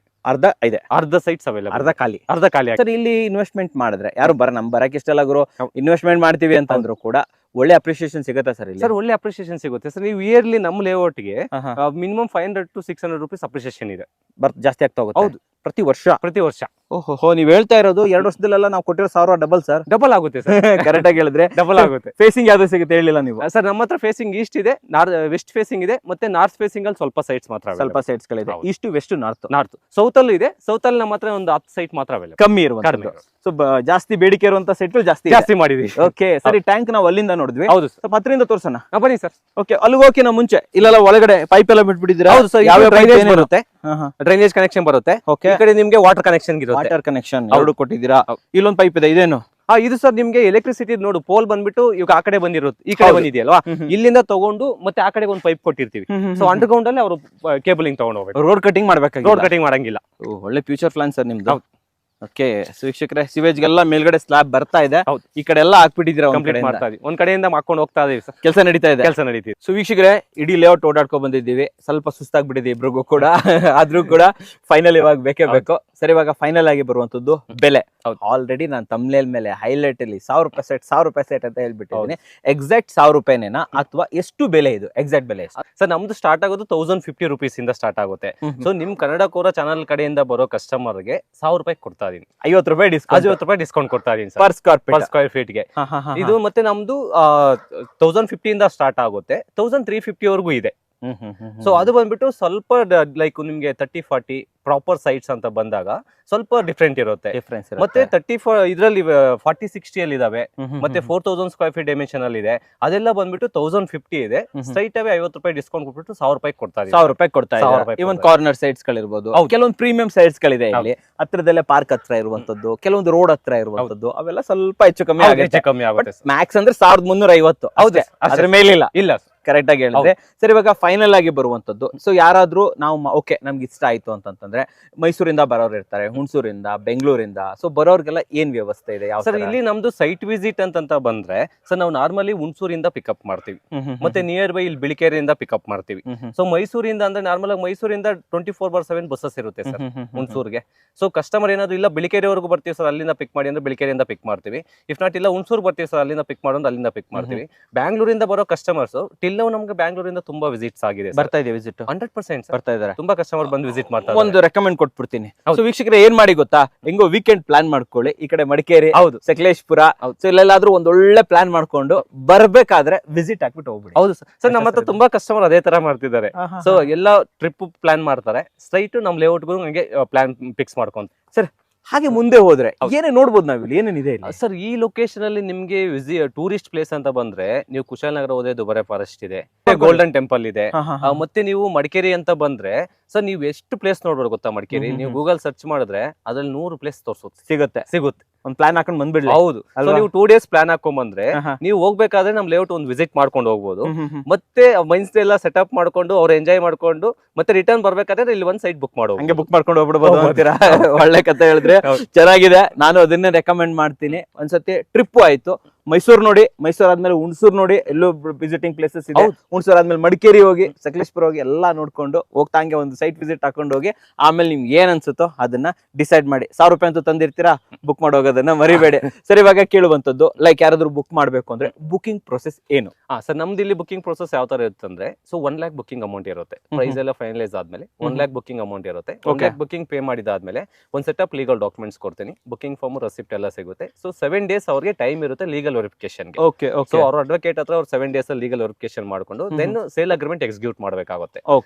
ಅರ್ಧ ಸೈಟ್ಸ್ ಅವೈಲೇಬಲ್, ಅರ್ಧ ಖಾಲಿ. ಸರ್ ಇಲ್ಲಿ ಇನ್ವೆಸ್ಟ್ಮೆಂಟ್ ಮಾಡಿದ್ರೆ ಯಾರು ಬರಕ್ಕೆ ಇಷ್ಟೆಲ್ಲ ಗುರು ಇನ್ವೆಸ್ಟ್ಮೆಂಟ್ ಮಾಡ್ತೀವಿ ಅಂತಂದ್ರು ಕೂಡ ಒಳ್ಳೆ ಅಪ್ರಿಸಿಯೇಷನ್ ಸಿಗುತ್ತೆ ಸರ್ ಇಲ್ಲಿ? ಸರ್ ಒಳ್ಳೆ ಅಪ್ರಿಸಿಯೇಷನ್ ಸಿಗುತ್ತೆ ಸರ್. ನೀವು ಇಯರ್ಲಿ ನಮ್ಮ ಲೇಔಟ್ಗೆ ಮಿನಿಮಮ್ 500-600 rupees ಅಪ್ರಿಸಿಯೇಷನ್ ಇದೆ. ಜಾಸ್ತಿ ಆಗ್ತಾ ಹೋಗುತ್ತೆ? ಹೌದು, ಪ್ರತಿ ವರ್ಷ. ಓಹೋ, ನೀವ್ ಹೇಳ್ತಾ ಇರೋದು 2 ವರ್ಷದಲ್ಲೆಲ್ಲ ನಾವು ಕೊಟ್ಟಿರೋ 1000 ಡಬಲ್ ಸರ್? ಡಬಲ್ ಆಗುತ್ತೆ ಸರ್. ಕರೆಕ್ಟ್ ಆಗಿ ಹೇಳಿದ್ರೆ ಡಬಲ್ ಆಗುತ್ತೆ. ಫೇಸಿಂಗ್ ಯಾವ್ದು ಸಿಗುತ್ತೆ ಹೇಳಿಲ್ಲ ನೀವು? ಸರ್ ನಮ್ಮ ಹತ್ರ ಫೇಸಿಂಗ್ ಈಸ್ಟ್ ಇದೆ, ವೆಸ್ಟ್ ಫೇಸಿಂಗ್ ಇದೆ, ಮತ್ತೆ ನಾರ್ತ್ ಫೇಸಿಂಗ್ ಅಲ್ಲಿ ಸ್ವಲ್ಪ ಸೈಟ್ಸ್ ಮಾತ್ರ, ಸ್ವಲ್ಪ ಸೈಟ್ಸ್ ಗಳಿದೆ. East, West, north. ಸೌತ್ ಅಲ್ಲೂ ಇದೆ. ಸೌತ್ ಅಲ್ಲಿ ನಮ್ಮ ಹತ್ರ ಒಂದು 10 ಸೈಟ್ ಮಾತ್ರ ಅವೈಲೇಬಲ್, ಕಮ್ಮಿ ಇರುವಂತದ್ದು. ಸೊ ಜಾಸ್ತಿ ಬೇಡಿಕೆ ಇರುವಂತ ಸೈಟ್ ಜಾಸ್ತಿ ಮಾಡಿದ್ವಿ. ಓಕೆ ಸರಿ, ಟ್ಯಾಂಕ್ ನಾವು ಅಲ್ಲಿಂದ ನೋಡಿದ್ವಿ. ಹೌದು ಸರ್. ಹತ್ತರಿಂದ ತೋರ್ಸೋಣ ಬನ್ನಿ ಸರ್. ಓಕೆ, ಅಲ್ಲಿಗೆ ಹೋಗಿನ ಮುಂಚೆ ಇಲ್ಲೆಲ್ಲ ಒಳಗಡೆ ಪೈಪ್ ಎಲ್ಲ ಬಿಟ್ಬಿಟ್ಟಿದ್ದೀರಾ? ಹೌದು ಸರ್. ಯಾವ ಡ್ರೈನೇಜ್ ಕನೆಕ್ಷನ್ ಬರುತ್ತೆ. ಈ ಕಡೆ ನಿಮ್ಗೆ ವಾಟರ್ ಕನೆಕ್ಷನ್ ಇರುತ್ತೆ. ವಾಟರ್ ಕನೆಕ್ಷನ್ ಎರಡು ಕೊಟ್ಟಿದ್ದೀರಾ. ಇಲ್ಲೊಂದು ಪೈಪ್ ಇದೆ, ಇದೇನು? ಇದು ಸರ್ ನಿಮ್ಗೆ ಎಲೆಕ್ಟ್ರಿಸಿಟಿ ನೋಡು, ಪೋಲ್ ಬಂದ್ಬಿಟ್ಟು ಇವಾಗ ಆ ಕಡೆ ಬಂದಿರುತ್ತೆ, ಈ ಕಡೆ ಬಂದಿದೆಯಲ್ವಾ, ಇಲ್ಲಿಂದ ತಗೊಂಡು ಮತ್ತೆ ಆ ಕಡೆ ಒಂದು ಪೈಪ್ ಕೊಟ್ಟಿರ್ತೀವಿ. ಸೊ ಅಂಡರ್ ಗ್ರೌಂಡ್ ಅಲ್ಲಿ ಅವರು ಕೇಬಲಿಂಗ್ ತಗೊಂಡು ಹೋಗ್ಬೇಕು. ರೋಡ್ ಕಟಿಂಗ್ ಮಾಡ್ಬೇಕು. ರೋಡ್ ಕಟಿಂಗ್ ಮಾಡಂಗಿಲ್ಲ. ಒಳ್ಳೆ ಫ್ಯೂಚರ್ ಪ್ಲಾನ್ ಸರ್ ನಿಮ್ದು. ಓಕೆ ವೀಕ್ಷಕರೇ, ಸಿವೇಜ್ಗೆಲ್ಲ ಮೇಲ್ಗಡೆ ಸ್ಲಾಬ್ ಬರ್ತಾ ಇದೆ. ಹೌದು. ಈ ಕಡೆ ಎಲ್ಲ ಹಾಕ್ಬಿಟ್ಟಿದ್ದೀರಾ, ಕಂಪ್ಲೀಟ್ ಮಾಡ್ತಾ ಇದೀವಿ. ಒಂದ್ ಕಡೆಯಿಂದ ಮಾಡ್ಕೊಂಡು ಹೋಗ್ತಾ ಇದೀವಿ ಸರ್, ಕೆಲಸ ನಡೀತಾ ಇದೆ. ಕೆಲಸ ನಡೀತಿದೆ. ಸೊ ವೀಕ್ಷಕರೇ, ಇಡೀ ಲೇಔಟ್ ಓಡಾಡ್ಕೊಂಡ್ ಬಂದಿದ್ದೀವಿ. ಸ್ವಲ್ಪ ಸುಸ್ತಾಗ್ಬಿಟ್ಟಿದೆ ಇಬ್ರಿಗೂ ಕೂಡ. ಆದ್ರೂ ಕೂಡ ಫೈನಲ್ ಇವಾಗ ಬೇಕೇ ಬೇಕು. ಸರಿ, ಇವಾಗ ಫೈನಲ್ ಆಗಿ ಬರುವಂತದ್ದು ಬೆಲೆ. ಆಲ್ರೆಡಿ ನಾನು ತಮ್ನೇಲ್ ಮೇಲೆ ಹೈಲೈಟ್ ಅಲ್ಲಿ 1000 ರೂಪಾಯಿ ಸೆಟ್ 1000 ರೂಪಾಯಿ ಸೆಟ್ ಅಂತ ಹೇಳ್ಬಿಟ್ಟಿದ್ದೀನಿ. ಎಕ್ಸಾಕ್ಟ್ 1000 ರೂಪಾಯಿನೇನಾ ಅಥವಾ ಎಷ್ಟು ಬೆಲೆ ಇದು? ಎಕ್ಸಾಕ್ಟ್ ಬೆಲೆ ಸರ್ ನಮ್ದು ಸ್ಟಾರ್ಟ್ ಆಗೋದು 1050 rupees ಇಂದ ಸ್ಟಾರ್ಟ್ ಆಗುತ್ತೆ. ಸೊ ನಿಮ್ ಕನ್ನಡ ಕೋರ ಚಾನಲ್ ಕಡೆಯಿಂದ ಬರೋ ಕಸ್ಟಮರ್ ಗೆ 1000 ರೂಪಾಯಿ ಕೊಡ್ತಾ ಇದೀನಿ. 50 ರೂಪಾಯಿ ಡಿಸ್ಕೌಂಟ್, 50 ರೂಪಾಯಿ ಡಿಸ್ಕೌಂಟ್ ಕೊಡ್ತಾ ಇದೀನಿ ಪರ್ ಸ್ಕ್ವೇರ್ ಫೀಟ್ ಗೆ. ಇದು ಮತ್ತೆ ನಮ್ದು 1050 ಇಂದ ಸ್ಟಾರ್ಟ್ ಆಗುತ್ತೆ, 1350 ವರೆಗೂ ಇದೆ. ಸೊ ಅದು ಬಂದ್ಬಿಟ್ಟು ಸ್ವಲ್ಪ ಲೈಕ್ ನಿಮ್ಗೆ 30-40 ಪ್ರಾಪರ್ ಸೈಟ್ಸ್ ಅಂತ ಬಂದಾಗ ಸ್ವಲ್ಪ ಡಿಫ್ರೆಂಟ್ ಇರುತ್ತೆ. ಮತ್ತೆ 34 ಇದರಲ್ಲಿ 40-60 ಅಲ್ಲಿ ಇದಾವೆ. ಮತ್ತೆ 4000 ಸ್ಕ್ವೇರ್ ಫೀಟ್ ಡೈಮೆನ್ಷನ್ ಅಲ್ಲಿ ಇದೆ. ಅದೆಲ್ಲ ಬಂದ್ಬಿಟ್ಟು 1050 ಇದೆ. ಸ್ಟ್ರೈಟ್ ಅವೇ 50 ರೂಪಾಯಿ ಡಿಸ್ಕೌಂಟ್ ಕೊಟ್ಬಿಟ್ಟು 1000 ರೂಪಾಯಿ ಕೊಡ್ತಾ ಇದೆ. 1000 ರೂಪಾಯಿ ಕೊಡ್ತಾ ಇದೆ. ಇವನ್ ಕಾರ್ನರ್ ಸೈಟ್ಸ್ ಗಳಿರ್ಬೋದು, ಕೆಲವೊಂದು ಪ್ರೀಮಿಯಂ ಸೈಟ್ಸ್ ಗಳಿದೆ ಇಲ್ಲಿ ಹತ್ರದಲ್ಲೇ, ಪಾರ್ಕ್ ಹತ್ರ ಇರುವಂತದ್ದು, ಕೆಲವೊಂದು ರೋಡ್ ಹತ್ರ ಇರುವಂತದ್ದು, ಅವೆಲ್ಲ ಸ್ವಲ್ಪ ಹೆಚ್ಚು ಕಮ್ಮಿ ಆಗುತ್ತೆ. ಮ್ಯಾಕ್ಸ್ ಅಂದ್ರೆ 1350. ಹೌದೇ, ಅದ್ರ ಮೇಲಿಲ್ಲ. ಇಲ್ಲ, ಕರೆಕ್ಟ್ ಆಗಿ ಹೇಳಿದ್ರೆ. ಸರಿ, ಇವಾಗ ಫೈನಲ್ ಆಗಿ ಬರುವಂತದ್ದು. ಸೊ ಯಾರಾದ್ರೂ ನಾವು ಓಕೆ ನಮ್ಗೆ ಇಷ್ಟ ಆಯ್ತು ಅಂತಂದ್ರೆ ಮೈಸೂರಿಂದ ಬರೋರು ಇರ್ತಾರೆ, ಹುಣಸೂರಿಂದ, ಬೆಂಗಳೂರಿಂದ. ಸೊ ಬರೋರ್ಗೆಲ್ಲ ಏನ್ ವ್ಯವಸ್ಥೆ ಇದೆ? ಸರ್ ಇಲ್ಲಿ ನಮ್ದು ಸೈಟ್ ವಿಸಿಟ್ ಅಂತ ಬಂದ್ರೆ ಸರ್ ನಾವು ನಾರ್ಮಲಿ ಹುಣಸೂರಿಂದ ಪಿಕಪ್ ಮಾಡ್ತೀವಿ. ಮತ್ತೆ ನಿಯರ್ ಬೈ ಇಲ್ಲಿ ಬಿಳಿಕೆರೆಯಿಂದ ಪಿಕಪ್ ಮಾಡ್ತೀವಿ. ಸೊ ಮೈಸೂರಿಂದ ಅಂದ್ರೆ ನಾರ್ಮಲ್ ಆಗಿ ಮೈಸೂರಿಂದ 24/7 ಬಸ್ಸಸ್ ಇರುತ್ತೆ ಸರ್ ಹುಣಸೂರ್ಗೆ. ಸೊ ಕಸ್ಟಮರ್ ಏನಾದ್ರು ಇಲ್ಲ ಬಿಳಿಕೆರೆವರೆಗೂ ಬರ್ತೀವಿ ಸರ್ ಅಲ್ಲಿಂದ ಪಿಕ್ ಮಾಡಿ ಅಂದ್ರೆ ಬಿಳಿಕೆರೆಯಿಂದ ಪಿಕ್ ಮಾಡ್ತೀವಿ. ಇಫ್ ನಾಟ್ ಇಲ್ಲ ಹುಣಸೂರ್ ಬರ್ತೀವಿ ಸರ್ ಅಲ್ಲಿಂದ ಪಿಕ್ ಮಾಡೋದು ಅಲ್ಲಿಂದ ಪಿಕ್ ಮಾಡ್ತೀವಿ. ಬ್ಯಾಂಗ್ಳೂರಿಂದ ಬರೋ ಕಸ್ಟಮರ್ಸ್ ಟಿಲ್ ನಮ್ಗೆ ಬ್ಯಾಂಗ್ಳೂರಿಂದ ತುಂಬಾ ವಿಸಿಟ್ಸ್ ಆಗಿದೆ, ಬರ್ತಾ ಇದೆ ವಿಸಿಟ್ 100% ಬರ್ತಾ ಇದಾರೆ. ತುಂಬಾ ಕಸ್ಟಮರ್ ಬಂದು ವಿಸಿಟ್ ಮಾಡ್ತಾರೆ. ಒಂದು ರೆಕಮೆಂಡ್ ಕೊಟ್ಬಿಡ್ತೀನಿ. ಸೊ ವೀಕ್ಷಕರೇ ಏನ್ ಮಾಡಿ ಗೊತ್ತಾ, ಹೆಂಗೋ ವೀಕೆಂಡ್ ಪ್ಲಾನ್ ಮಾಡ್ಕೊಳ್ಳಿ. ಈ ಕಡೆ ಮಡಿಕೇರಿ, ಹೌದು, ಸಕಲೇಶ್ಪುರ, ಸೊ ಇಲ್ಲೆಲ್ಲಾದ್ರೂ ಒಂದೊಳ್ಳೆ ಪ್ಲಾನ್ ಮಾಡ್ಕೊಂಡು ಬರ್ಬೇಕಾದ್ರೆ ವಿಸಿಟ್ ಹಾಕ್ಬಿಟ್ಟು ಹೋಗ್ಬಿಡಿ. ಹೌದು ಸರ್, ನಮ್ಮ ಹತ್ರ ತುಂಬಾ ಕಸ್ಟಮರ್ ಅದೇ ತರ ಮಾಡ್ತಿದ್ದಾರೆ. ಸೊ ಎಲ್ಲ ಟ್ರಿಪ್ ಪ್ಲಾನ್ ಮಾಡ್ತಾರೆ, ಸ್ಟ್ರೈಟ್ ನಮ್ ಲೇಔಟ್ಗೂ ಹಂಗೆ ಪ್ಲಾನ್ ಫಿಕ್ಸ್ ಮಾಡ್ಕೊಂತ. ಸರ್ ಹಾಗೆ ಮುಂದೆ ಹೋದ್ರೆ ಏನೇ ನೋಡ್ಬೋದು ನಾವಿಲ್ಲಿ? ಏನೇನಿದೆ ಸರ್ ಈ ಲೊಕೇಶನ್ ಅಲ್ಲಿ ನಿಮ್ಗೆ ಟೂರಿಸ್ಟ್ ಪ್ಲೇಸ್ ಅಂತ ಬಂದ್ರೆ ನೀವು ಕುಶಾಲನಗರ ಹೋದ್ರೆ ದುಬಾರೆ ಫಾರೆಸ್ಟ್ ಇದೆ, ಗೋಲ್ಡನ್ ಟೆಂಪಲ್ ಇದೆ. ಮತ್ತೆ ನೀವು ಮಡಿಕೇರಿ ಅಂತ ಬಂದ್ರೆ ಸರ್ ನೀವು ಎಷ್ಟು ಪ್ಲೇಸ್ ನೋಡ್ಬೋದು ಗೊತ್ತಾ? ಮಡಿಕೇರಿ ನೀವು ಗೂಗಲ್ ಸರ್ಚ್ ಮಾಡಿದ್ರೆ ಅದ್ರಲ್ಲಿ 100 ಪ್ಲೇಸ್ ತೋರ್ಸುತ್ತೆ, ಸಿಗುತ್ತೆ. ಒಂದ್ ಪ್ಲಾನ್ ಹಾಕೊಂಡ್ ಬಂದ್ಬಿಡ್ಲಿ. ಹೌದು, ನೀವು 2 days ಪ್ಲಾನ್ ಹಾಕೊಂಡ್ ಬಂದ್ರೆ ನೀವು ಹೋಗ್ಬೇಕಾದ್ರೆ ನಮ್ ಲೇಔಟ್ ಒಂದು ವಿಸಿಟ್ ಮಾಡ್ಕೊಂಡು ಹೋಗ್ಬೋದು. ಮತ್ತೆ ಮೈನ್ಸ್ ಎಲ್ಲ ಸೆಟಪ್ ಮಾಡ್ಕೊಂಡು ಅವ್ರು ಎಂಜಾಯ್ ಮಾಡ್ಕೊಂಡು ಮತ್ತೆ ರಿಟರ್ನ್ ಬರ್ಬೇಕಾದ್ರೆ ಇಲ್ಲಿ ಒಂದ್ ಸೈಟ್ ಬುಕ್ ಮಾಡೋ ಹಂಗೆ ಬುಕ್ ಮಾಡ್ಕೊಂಡು ಹೋಗ್ಬಿಡ್ಬೋದು ಅಂತೀರಾ? ಒಳ್ಳೆ ಕತೆ ಹೇಳಿದ್ರೆ, ಚೆನ್ನಾಗಿದೆ. ನಾನು ಅದನ್ನೇ ರೆಕಮೆಂಡ್ ಮಾಡ್ತೀನಿ. ಒಂದ್ಸತಿ ಟ್ರಿಪ್ ಆಯ್ತು, ಮೈಸೂರು ನೋಡಿ, ಮೈಸೂರು ಆದ್ಮೇಲೆ ಹುಣಸೂರು ನೋಡಿ, ಎಲ್ಲೋ ವಿಸಿಟಿಂಗ್ ಪ್ಲೇಸಸ್ ಇದೆ. ಹುಣಸೂರು ಆದ್ಮೇಲೆ ಮಡಿಕೇರಿ ಹೋಗಿ, ಸಕಲೇಶ್ಪುರ ಹೋಗಿ ಎಲ್ಲ ನೋಡ್ಕೊಂಡು ಹೋಗ್ತಾಂಗೆ ಒಂದು ಸೈಟ್ ವಿಸಿಟ್ ಹಾಕೊಂಡು ಹೋಗಿ ಆಮೇಲೆ ನಿಮ್ಗೆ ಏನ್ ಅನ್ಸುತ್ತೋ ಅದನ್ನ ಡಿಸೈಡ್ ಮಾಡಿ. 1000 ರೂಪಾಯಿ ಅಂತೂ ತಂದಿರ್ತೀರಾ, ಬುಕ್ ಮಾಡೋಗೋದನ್ನ ಮರಿಬೇಡಿ. ಸರಿ, ಇವಾಗ ಕೇಳುವಂತದ್ದು, ಲೈಕ್ ಯಾರಾದ್ರೂ ಬುಕ್ ಮಾಡ್ಬೇಕು ಅಂದ್ರೆ ಬುಕಿಂಗ್ ಪ್ರೊಸೆಸ್ ಏನು? ಸರ್ ನಮ್ದು ಇಲ್ಲಿ ಬುಕಿಂಗ್ ಪ್ರೊಸೆಸ್ ಯಾವ ತರ ಇರುತ್ತೆ ಅಂದ್ರೆ, ಸೊ 1 lakh ಬುಕಿಂಗ್ ಅಮೌಂಟ್ ಇರುತ್ತೆ. ಪ್ರೈಸ್ ಎಲ್ಲ ಫೈನಲೈಸ್ ಆದ್ಮೇಲೆ 1 lakh ಬುಕಿಂಗ್ ಅಮೌಂಟ್ ಇರುತ್ತೆ. 1 lakh ಬುಕಿಂಗ್ ಪೇ ಮಾಡಿದಾದ್ಮೇಲೆ ಒಂದ್ ಸೆಟ್ ಆಫ್ ಲೀಗಲ್ ಡಾಕ್ಯುಮೆಂಟ್ಸ್ ಕೊಡ್ತೀನಿ, ಬುಕಿಂಗ್ ಫಾರ್ಮ್, ರೆಸಿಪ್ಟ್ ಎಲ್ಲ ಸಿಗುತ್ತೆ. ಸೊ 7 days ಅವ್ರಿಗೆ ಟೈಮ್ ಇರುತ್ತೆ ಲೀಗಲ್ ವೆರಿಫಿಕೇಶನ್. ಸೊ ಅವ್ರ ಅಡ್ವೊಕೇಟ್ ಹತ್ರ ಅವ್ರು 7 days ಅಲ್ಲಿ ಲೀಗಲ್ ವೆರಿಫಿಕೇಶನ್ ಮಾಡ್ಕೊಂಡು ದೆನ್ ಸೇಲ್ ಅಗ್ರಿಮೆಂಟ್ ಎಕ್ಸಿಕ್ಯೂಟ್ ಮಾಡಬೇಕಾಗುತ್ತೆ.